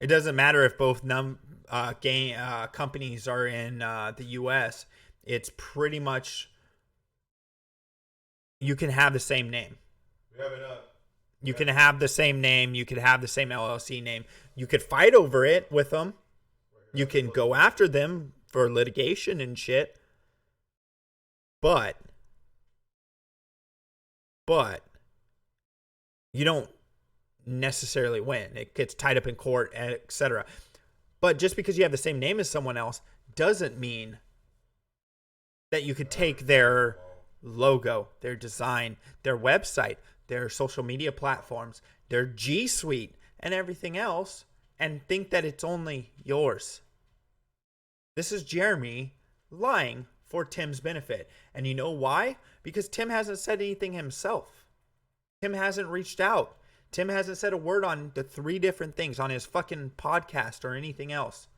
It doesn't matter if both companies are in the U.S. It's pretty much, you can have the same name. You can have the same name. You could have the same LLC name. You could fight over it with them. You can go after them for litigation and shit. But you don't necessarily win. It gets tied up in court, etc. But just because you have the same name as someone else doesn't mean that you could take their logo, their design, their website, their social media platforms, their G Suite, and everything else, and think that it's only yours. This is Jeremy lying for Tim's benefit. And you know why? Because Tim hasn't said anything himself. Tim hasn't reached out. Tim hasn't said a word on the 3 different things on his fucking podcast or anything else.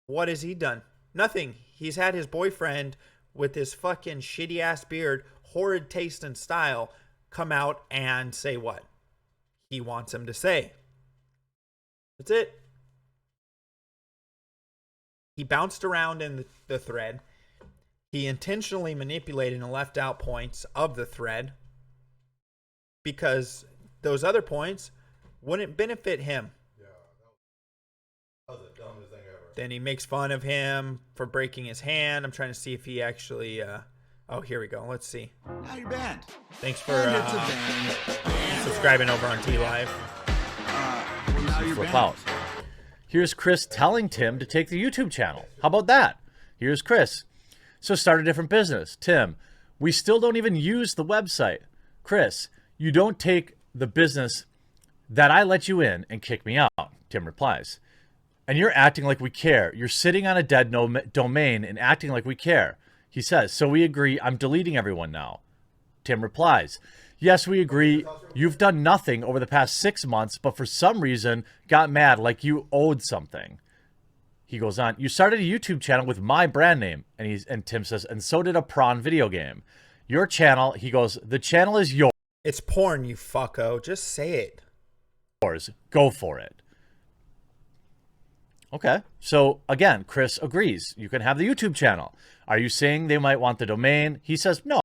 What has he done? Nothing. He's had his boyfriend with his fucking shitty ass beard, horrid taste and style, come out and say what he wants him to say. That's it. He bounced around in the thread. He intentionally manipulated and left out points of the thread because those other points wouldn't benefit him. Yeah, that was the dumbest thing ever. Then he makes fun of him for breaking his hand. I'm trying to see if he actually... oh, here we go. Let's see. How you been? Thanks for subscribing over on T-Live. Well, now you're Flip banned. out. Here's Chris telling Tim to take the YouTube channel. How about that? Here's Chris. So start a different business. Tim, we still don't even use the website. Chris, you don't take the business that I let you in and kick me out. Tim replies. And you're acting like we care. You're sitting on a dead domain and acting like we care. He says, so we agree. I'm deleting everyone now. Tim replies, yes, we agree. You've done nothing over the past 6 months, but for some reason got mad like you owed something. He goes on, you started a YouTube channel with my brand name. And Tim says, and so did a prawn video game. Your channel, he goes, the channel is yours. It's porn, you fucko. Just say it. Go for it. Okay. So again, Chris agrees. You can have the YouTube channel. Are you saying they might want the domain? He says no.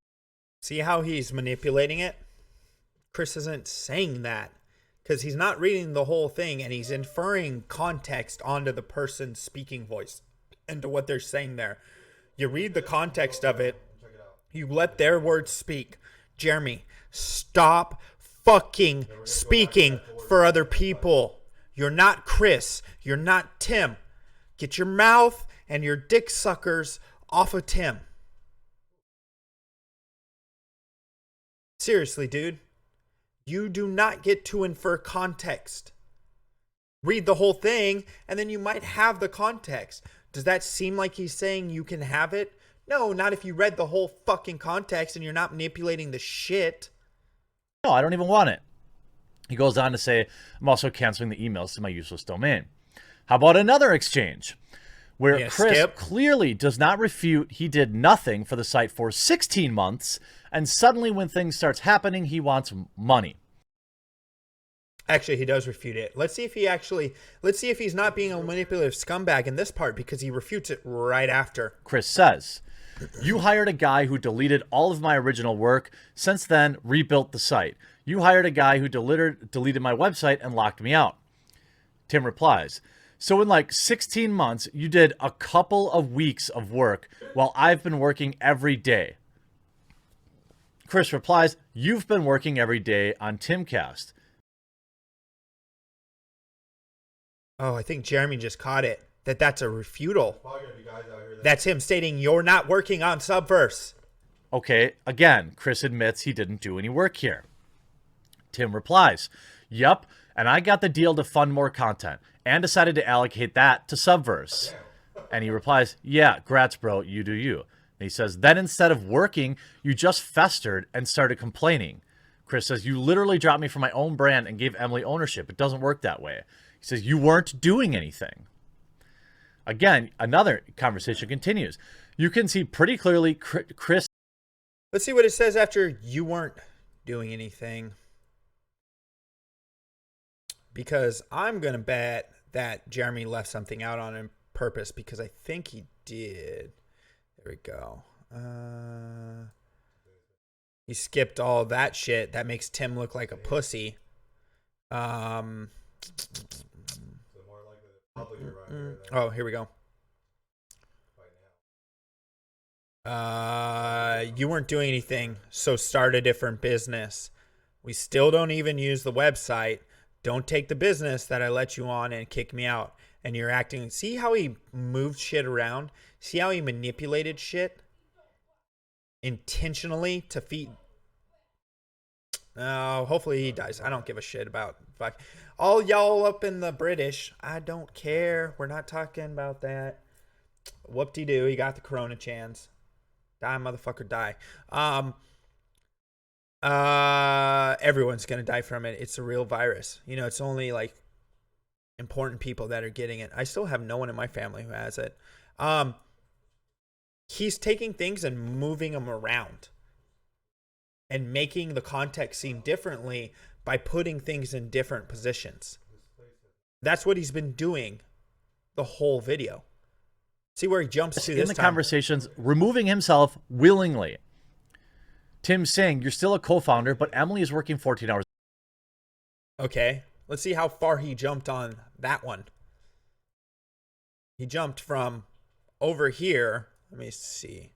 See how he's manipulating it? Chris isn't saying that because he's not reading the whole thing and he's inferring context onto the person's speaking voice and to what they're saying there. You read the context of it. You let their words speak. Jeremy, stop fucking speaking for other people. You're not Chris. You're not Tim. Get your mouth and your dick suckers off of Tim. Seriously, dude. You do not get to infer context. Read the whole thing, and then you might have the context. Does that seem like he's saying you can have it? No, not if you read the whole fucking context and you're not manipulating the shit. No, I don't even want it. He goes on to say, I'm also canceling the emails to my useless domain. How about another exchange where Chris clearly does not refute he did nothing for the site for 16 months, and suddenly when things starts happening, he wants money. Actually, he does refute it. Let's see if he's not being a manipulative scumbag in this part because he refutes it right after. Chris says, you hired a guy who deleted all of my original work, since then rebuilt the site. You hired a guy who deleted my website and locked me out. Tim replies, so in like 16 months, you did a couple of weeks of work while I've been working every day. Chris replies, you've been working every day on Timcast. Oh, I think Jeremy just caught it. That's a refutal. That's him stating you're not working on Subverse. Okay, again, Chris admits he didn't do any work here. Tim replies, yup, and I got the deal to fund more content and decided to allocate that to Subverse. And he replies, yeah, grats, bro, you do you. And he says, then instead of working, you just festered and started complaining. Chris says, you literally dropped me from my own brand and gave Emily ownership. It doesn't work that way. He says, you weren't doing anything. Again, another conversation continues. You can see pretty clearly Chris. Let's see what it says after you weren't doing anything. Because I'm going to bet that Jeremy left something out on purpose because I think he did. There we go. He skipped all that shit. That makes Tim look like a pussy. Oh, here we go. You weren't doing anything, so start a different business. We still don't even use the website. Don't take the business that I let you on and kick me out. and you're acting. See how he moved shit around? See how he manipulated shit intentionally to feed? Oh, hopefully he dies. I don't give a shit about fuck. All y'all up in the British. I don't care. We're not talking about that. Whoop-de-doo. He got the corona chance. Die, motherfucker, die. Everyone's gonna die from it. It's a real virus. You know, it's only like important people that are getting it. I still have no one in my family who has it. He's taking things and moving them around and making the context seem differently by putting things in different positions. That's what he's been doing the whole video. See where he jumps to this in the time. Conversations, removing himself willingly. Tim saying, you're still a co-founder, but Emily is working 14 hours. Okay, let's see how far he jumped on that one. He jumped from over here. Let me see.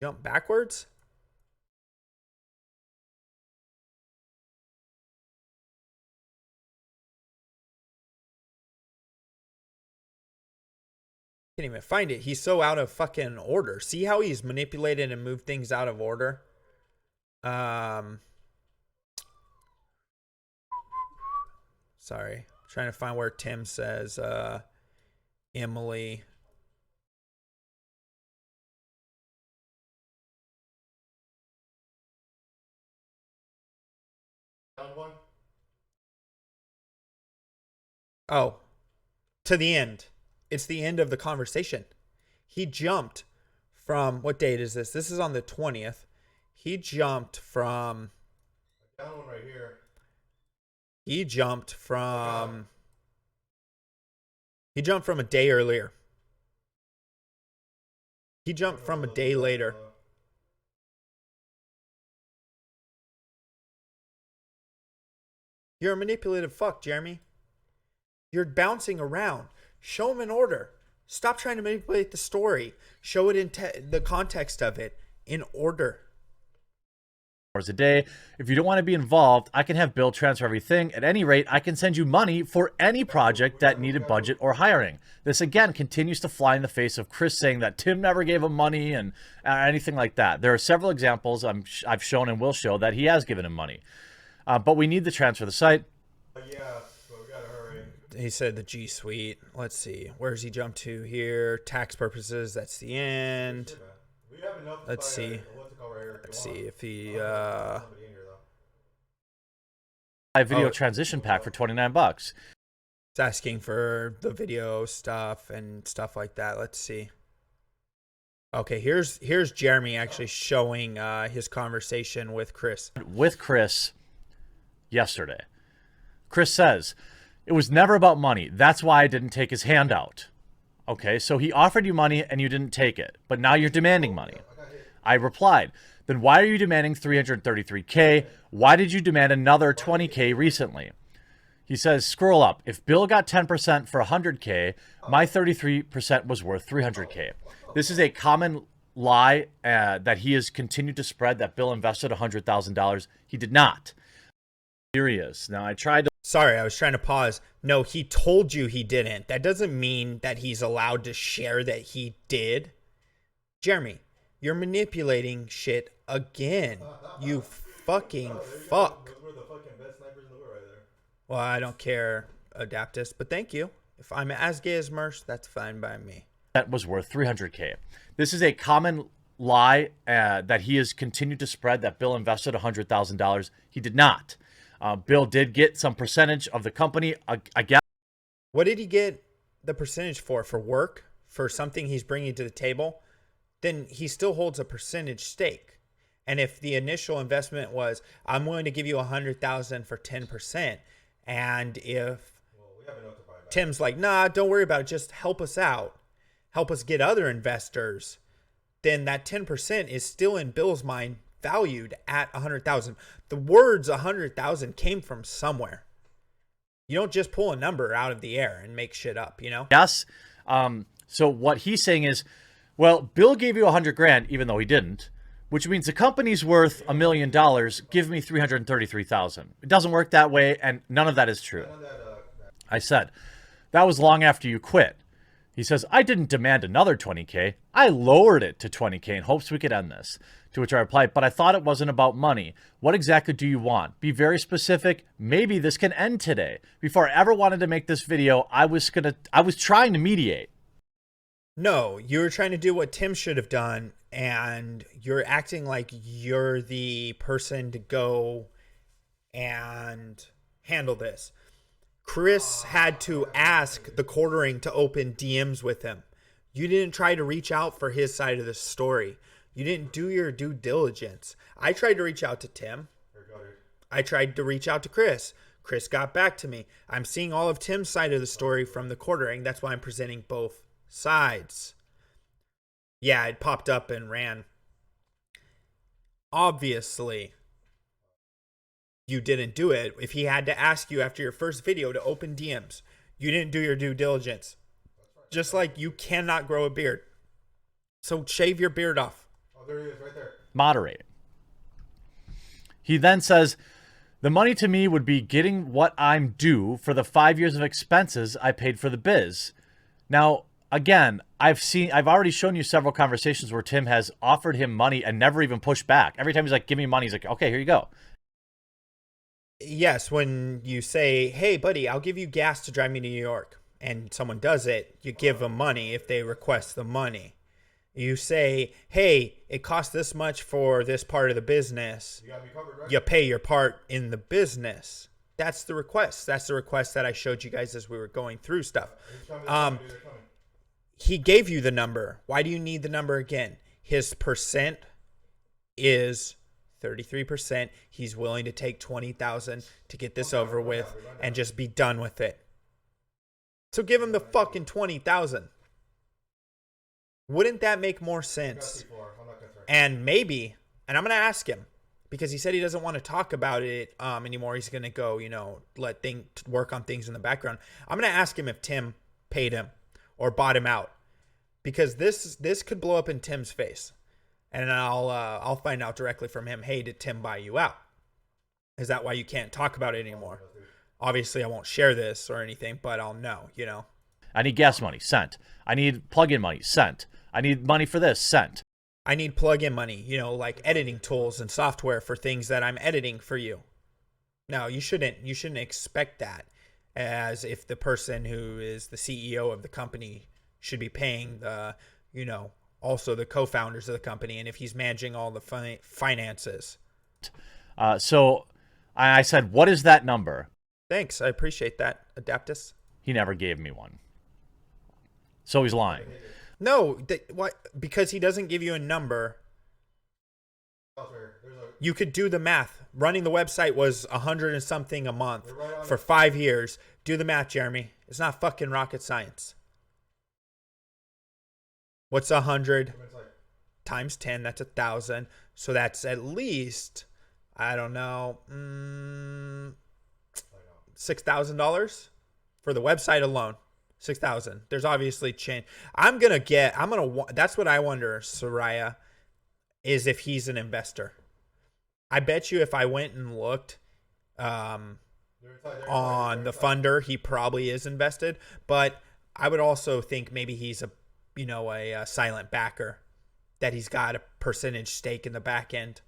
Jump backwards? Can't even find it. He's so out of fucking order. See how he's manipulated and moved things out of order? Sorry. Trying to find where Tim says Emily. Oh, to the end. It's the end of the conversation. He jumped from, what date is this? This is on the 20th. He jumped from, Down one right here. he jumped from a day earlier. He jumped from a day later. You're a manipulative fuck, Jeremy. You're bouncing around. Show him in order. Stop trying to manipulate the story. Show it in the context of it in order. Hours a day. If you don't want to be involved, I can have Bill transfer everything. At any rate, I can send you money for any project that needed budget or hiring. This again continues to fly in the face of Chris saying that Tim never gave him money and anything like that. There are several examples I've shown and will show that he has given him money. But we need to transfer the site. Yeah, so we gotta hurry. He said the G Suite. Let's see. Where's he jumped to here? Tax purposes. That's the end. We have enough. Let's see. Let's see if he Video transition pack for $29. It's asking for the video stuff and stuff like that. Let's see. Okay, here's Jeremy actually showing his conversation with Chris. With Chris yesterday. Chris says, it was never about money. That's why I didn't take his handout. Okay, so he offered you money and you didn't take it, but now you're demanding money. I replied, then why are you demanding $333K? Why did you demand another $20K recently? He says, scroll up. If Bill got 10% for $100K, my 33% was worth $300K. This is a common lie that he has continued to spread, that Bill invested $100,000. He did not. Serious. Now I tried to. Sorry, I was trying to pause. No, he told you he didn't. That doesn't mean that he's allowed to share that he did. Jeremy, you're manipulating shit again. You fucking fuck. Those were the fucking best snipers in the world right there. Well, I don't care, Idubbbz, but thank you. If I'm as gay as Merce, that's fine by me. That was worth $300K. This is a common lie that he has continued to spread, that Bill invested $100,000. He did not. Bill did get some percentage of the company. Again. What did he get the percentage for? For work? For something he's bringing to the table? Then he still holds a percentage stake. And if the initial investment was, I'm willing to give you $100,000 for 10%, and if Tim's like, nah, don't worry about it, just help us out, help us get other investors, then that 10% is still in Bill's mind valued at $100,000. The words $100,000 came from somewhere. You don't just pull a number out of the air and make shit up, you know? Yes. So what he's saying is, well, Bill gave you $100,000, even though he didn't, which means the company's worth $1 million. Give me $333,000. It doesn't work that way, and none of that is true. I said, that was long after you quit. He says, I didn't demand another 20K. I lowered it to 20K in hopes we could end this. To which I replied, but I thought it wasn't about money. What exactly do you want? Be very specific. Maybe this can end today. Before I ever wanted to make this video, I was trying to mediate. No, you were trying to do what Tim should have done, and you're acting like you're the person to go and handle this. Chris had to ask the quartering to open DMs with him. You didn't try to reach out for his side of the story. You didn't do your due diligence. I tried to reach out to Tim. I tried to reach out to Chris. Chris got back to me. I'm seeing all of Tim's side of the story from the quartering. That's why I'm presenting both sides. Yeah, it popped up and ran. Obviously, you didn't do it. If he had to ask you after your first video to open DMs, you didn't do your due diligence. Just like you cannot grow a beard. So shave your beard off. Oh, there he is, right there. Moderating. He then says, the money to me would be getting what I'm due for the 5 years of expenses I paid for the biz. Now, again, I've already shown you several conversations where Tim has offered him money and never even pushed back. Every time he's like, give me money, he's like, okay, here you go. Yes, when you say, hey, buddy, I'll give you gas to drive me to New York, and someone does it, you give them money if they request the money. You say, hey, it costs this much for this part of the business. You got me covered, right? You pay your part in the business. That's the request. That's the request that I showed you guys as we were going through stuff. He gave you the number. Why do you need the number again? His percent is 33%. He's willing to take $20,000 to get this over with and just be done with it. So give him the fucking $20,000. Wouldn't that make more sense? And maybe, and I'm going to ask him, because he said he doesn't want to talk about it anymore. He's going to go, work on things in the background. I'm going to ask him if Tim paid him or bought him out, because this could blow up in Tim's face. And I'll find out directly from him, hey, did Tim buy you out? Is that why you can't talk about it anymore? Obviously, I won't share this or anything, but I'll know, I need gas money, sent. I need plug-in money, sent. I need money for this, sent. I need plug-in money, like editing tools and software for things that I'm editing for you. No, you shouldn't expect that, as if the person who is the CEO of the company should be paying the, also the co-founders of the company, and if he's managing all the finances. So I said, what is that number? Thanks, I appreciate that, Idubbbz. He never gave me one. So he's lying. No, what? Because he doesn't give you a number. You could do the math. Running the website was $100 and something a month for 5 years. Do the math, Jeremy. It's not fucking rocket science. What's 100 times 10? That's 1,000. So that's at least, I don't know, $6,000 for the website alone. 6,000. There's obviously change. That's what I wonder, Soraya, is if he's an investor. I bet you if I went and looked on the funder, he probably is invested. But I would also think maybe he's a silent backer, that he's got a percentage stake in the back end.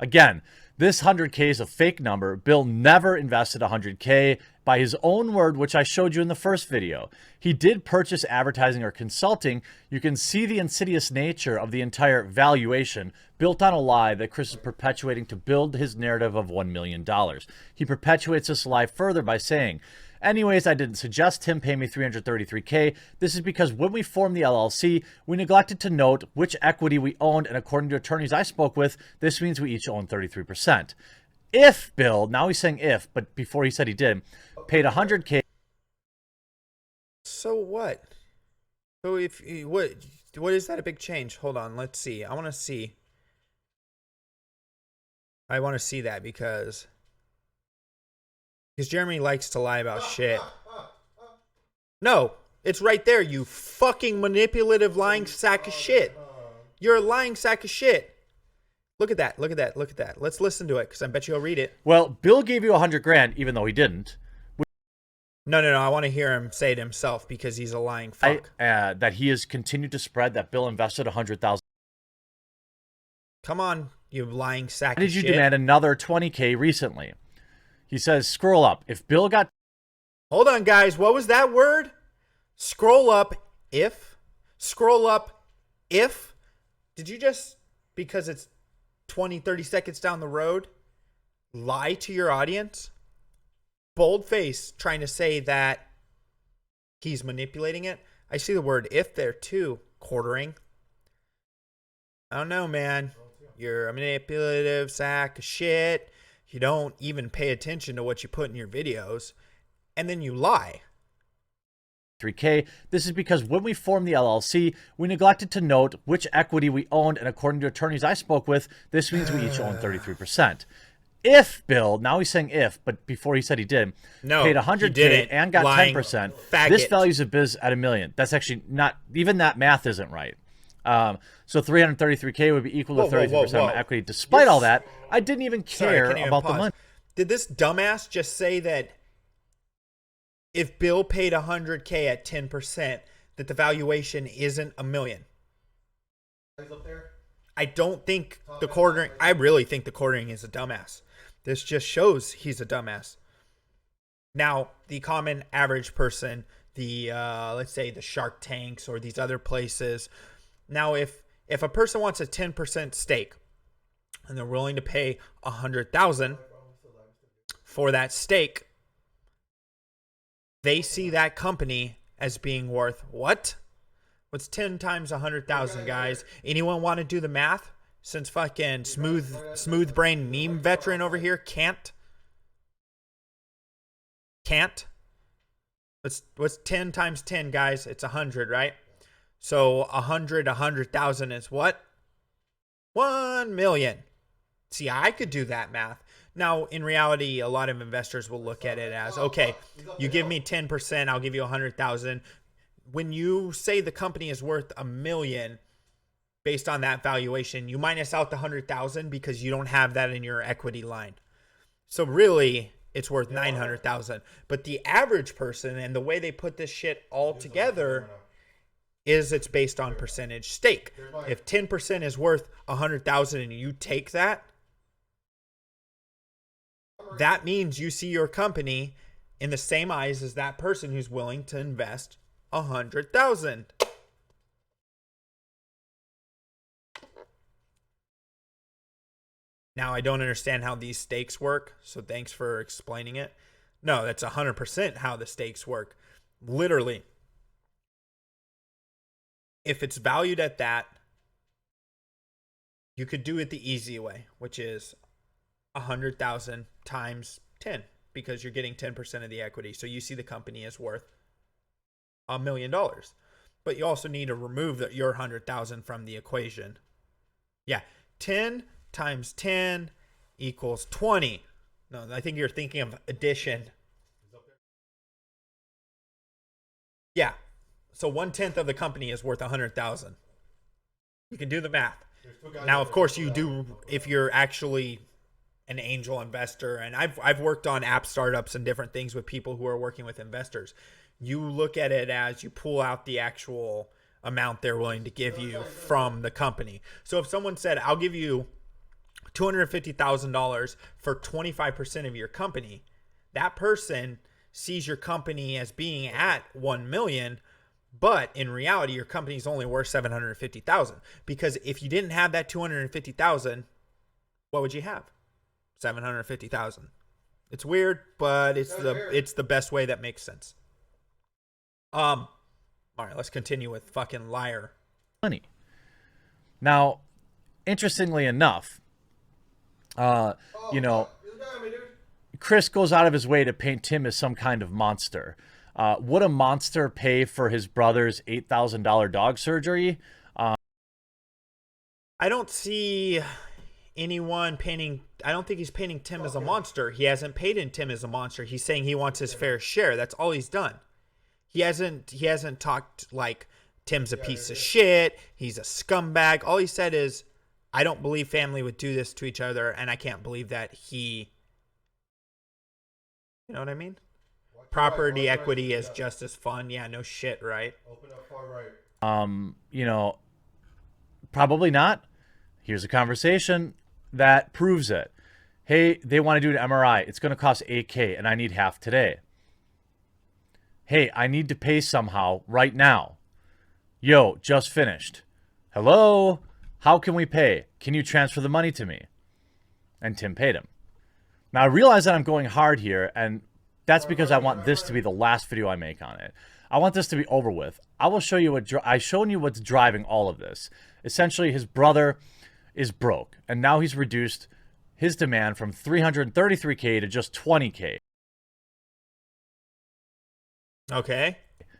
Again, this 100K is a fake number. Bill never invested 100K. By his own word, which I showed you in the first video, he did purchase advertising or consulting. You can see the insidious nature of the entire valuation built on a lie that Chris is perpetuating to build his narrative of $1 million. He perpetuates this lie further by saying, anyways, I didn't suggest Tim pay me $333K. This is because when we formed the LLC, we neglected to note which equity we owned, and according to attorneys I spoke with, this means we each own 33%. If Bill, now he's saying if, but before he said he did, paid 100K. So what? So what is that a big change? Hold on, let's see. I want to see that because Jeremy likes to lie about shit. No, it's right there, you fucking manipulative lying sack of shit. You're a lying sack of shit. Look at that. Look at that. Look at that. Let's listen to it because I bet you'll read it. Well, Bill gave you 100 grand, even though he didn't. No. I want to hear him say it himself because he's a lying fuck. That he has continued to spread that Bill invested $100,000. Come on, you lying sack Why of did you shit. demand another $20K recently? He says, scroll up. If Bill got... Hold on, guys. What was that word? Scroll up if? Scroll up if? Did you just, because it's 20, 30 seconds down the road, lie to your audience? Bold face trying to say that he's manipulating it. I see the word if there too. Quartering. I don't know, man. You're a manipulative sack of shit. You don't even pay attention to what you put in your videos. And then you lie. 3K. This is because when we formed the LLC, we neglected to note which equity we owned, and according to attorneys I spoke with, this means we each own 33%. If Bill, now he's saying if, but before he said he did, paid $100K and got 10%, this values Idubbbz at $1 million. That's actually not, even that math isn't right. So $333K would be equal to 33% of my equity. Despite all that, I didn't even care about the money. Did this dumbass just say that if Bill paid $100K at 10%, that the valuation isn't $1 million? I don't think the quartering. I really think the quartering is a dumbass. This just shows he's a dumbass. Now, the common average person, the let's say the Shark Tanks or these other places. Now, if a person wants a 10% stake and they're willing to pay $100,000 for that stake, they see that company as being worth what? What's 10 times 100,000, guys? Anyone want to do the math? Since fucking smooth brain meme veteran over here can't. What's 10 times 10, guys? It's 100, right? So 100,000 is what? 1 million. See, I could do that math. Now, in reality, a lot of investors will look at it as, okay, you give me 10%, I'll give you 100,000. When you say the company is worth $1 million, based on that valuation, you minus out the 100,000 because you don't have that in your equity line. So really, it's worth 900,000. But the average person and the way they put this shit all together is it's based on percentage stake. If 10% is worth 100,000 and you take that, that means you see your company in the same eyes as that person who's willing to invest 100,000. Now, I don't understand how these stakes work, so thanks for explaining it. No, that's 100% how the stakes work. Literally. If it's valued at that, you could do it the easy way, which is 100,000 times 10, because you're getting 10% of the equity. So you see the company is worth $1 million. But you also need to remove your 100,000 from the equation. Yeah, 10 times 10 equals 20. No, I think you're thinking of addition. Yeah. So 1/10 of the company is worth 100,000. You can do the math. Now, of course, you do if you're actually an angel investor. And I've worked on app startups and different things with people who are working with investors. You look at it as you pull out the actual amount they're willing to give you from the company. So if someone said, I'll give you $250,000 for 25% of your company, that person sees your company as being at 1 million, but in reality, your company is only worth 750,000. Because if you didn't have that 250,000, what would you have? 750,000. It's weird, but it's the best way that makes sense. All right, let's continue with fucking liar. Money. Now, interestingly enough, Chris goes out of his way to paint Tim as some kind of monster. Would a monster pay for his brother's $8,000 dog surgery? I don't see anyone painting. I don't think he's painting Tim as a monster. He hasn't painted Tim as a monster. He's saying he wants his fair share. That's all he's done. He hasn't talked like Tim's a piece of shit. He's a scumbag. All he said is, I don't believe family would do this to each other, and I can't believe that he, you know what I mean? property equity is just as fun. Yeah, no shit, right? Open up far right. You know, probably not. Here's a conversation that proves it. Hey, they want to do an MRI. It's going to cost $8K, and I need half today. Hey, I need to pay somehow right now. Yo, just finished. Hello? How can we pay? Can you transfer the money to me? And Tim paid him. Now, I realize that I'm going hard here, and that's because I want this to be the last video I make on it. I want this to be over with. I will show you what I've shown you what's driving all of this. Essentially, his brother is broke, and now he's reduced his demand from $333K to just $20K. Okay.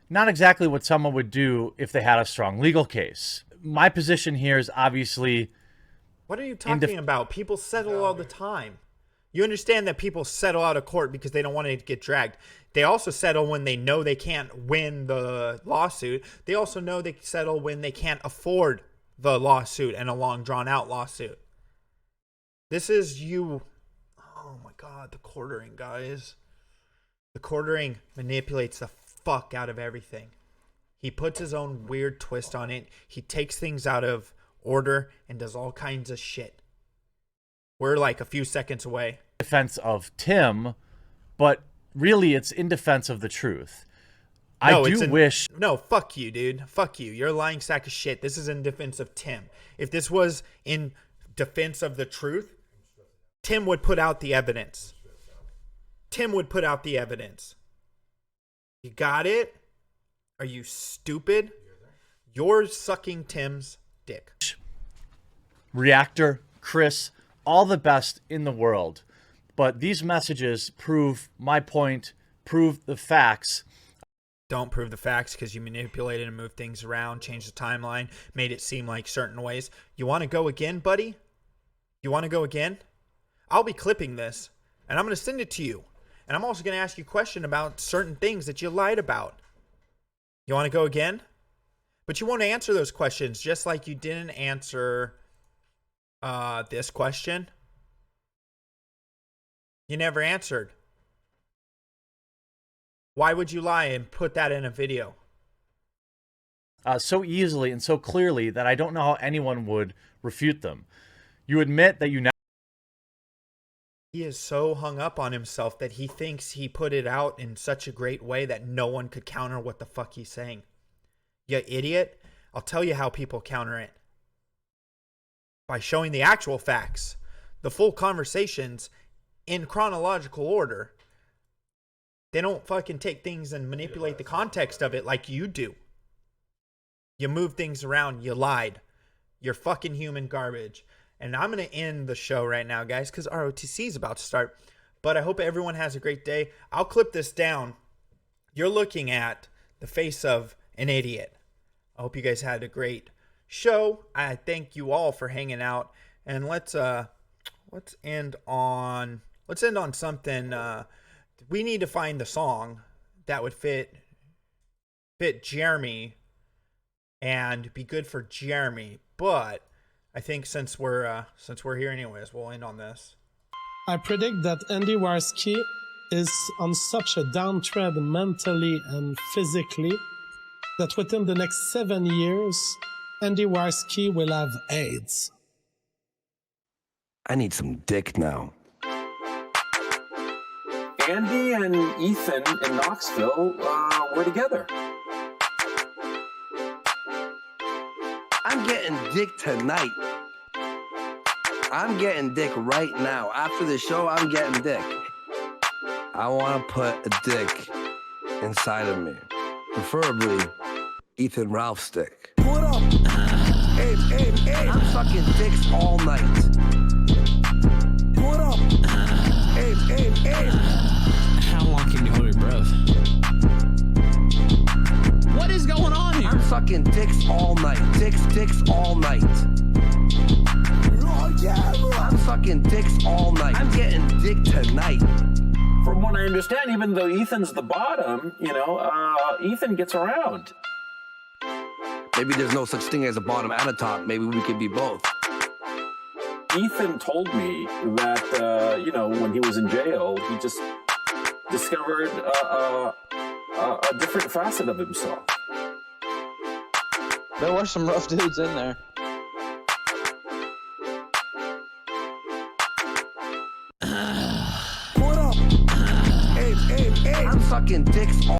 Not exactly what someone would do if they had a strong legal case. My position here is obviously... What are you talking about? People settle all the time. You understand that people settle out of court because they don't want it to get dragged. They also settle when they know they can't win the lawsuit. They also know they settle when they can't afford the lawsuit and a long drawn-out lawsuit. This is you... Oh my god, the quartering, guys. The quartering manipulates the fuck out of everything. He puts his own weird twist on it. He takes things out of order and does all kinds of shit. We're like a few seconds away. Defense of Tim, but really it's in defense of the truth. No, I do wish... No, fuck you, dude. Fuck you. You're a lying sack of shit. This is in defense of Tim. If this was in defense of the truth, Tim would put out the evidence. Tim would put out the evidence. You got it? Are you stupid? You're sucking Tim's dick. Reactor, Chris, all the best in the world. But these messages prove my point, prove the facts. Don't prove the facts because you manipulated and moved things around, changed the timeline, made it seem like certain ways. You want to go again, buddy? You want to go again? I'll be clipping this, and I'm going to send it to you. And I'm also going to ask you a question about certain things that you lied about. You want to go again? But you won't answer those questions, just like you didn't answer this question. You never answered. Why would you lie and put that in a video? So easily and so clearly that I don't know how anyone would refute them. You admit that you now... He is so hung up on himself that he thinks he put it out in such a great way that no one could counter what the fuck he's saying. You idiot. I'll tell you how people counter it. By showing the actual facts. The full conversations in chronological order. They don't fucking take things and manipulate the context of it like you do. You move things around. You lied. You're fucking human garbage. And I'm going to end the show right now, guys, because ROTC is about to start. But I hope everyone has a great day. I'll clip this down. You're looking at the face of an idiot. I hope you guys had a great show. I thank you all for hanging out. And let's end on something. We need to find the song that would fit Jeremy and be good for Jeremy. But I think since we're here anyways, we'll end on this. I predict that Andy Warski is on such a downtrend mentally and physically that within the next 7 years, Andy Warski will have AIDS. I need some dick now. Andy and Ethan in Knoxville were together. I'm getting dick tonight. I'm getting dick right now. After the show, I'm getting dick. I want to put a dick inside of me. Preferably Ethan Ralph's dick. What up? Hey, hey, hey. I'm sucking dicks all night. What up? Hey, hey, hey. How long can you hold your breath? What is going on here? I'm sucking dicks all night. Dicks all night. Oh, yeah, bro. I'm sucking dicks all night. I'm getting dick tonight. From what I understand, even though Ethan's the bottom, Ethan gets around. Maybe there's no such thing as a bottom and a top. Maybe we could be both. Ethan told me that, when he was in jail, he just discovered a different facet of himself. There were some rough dudes in there. What up? Hey, I'm sucking dicks all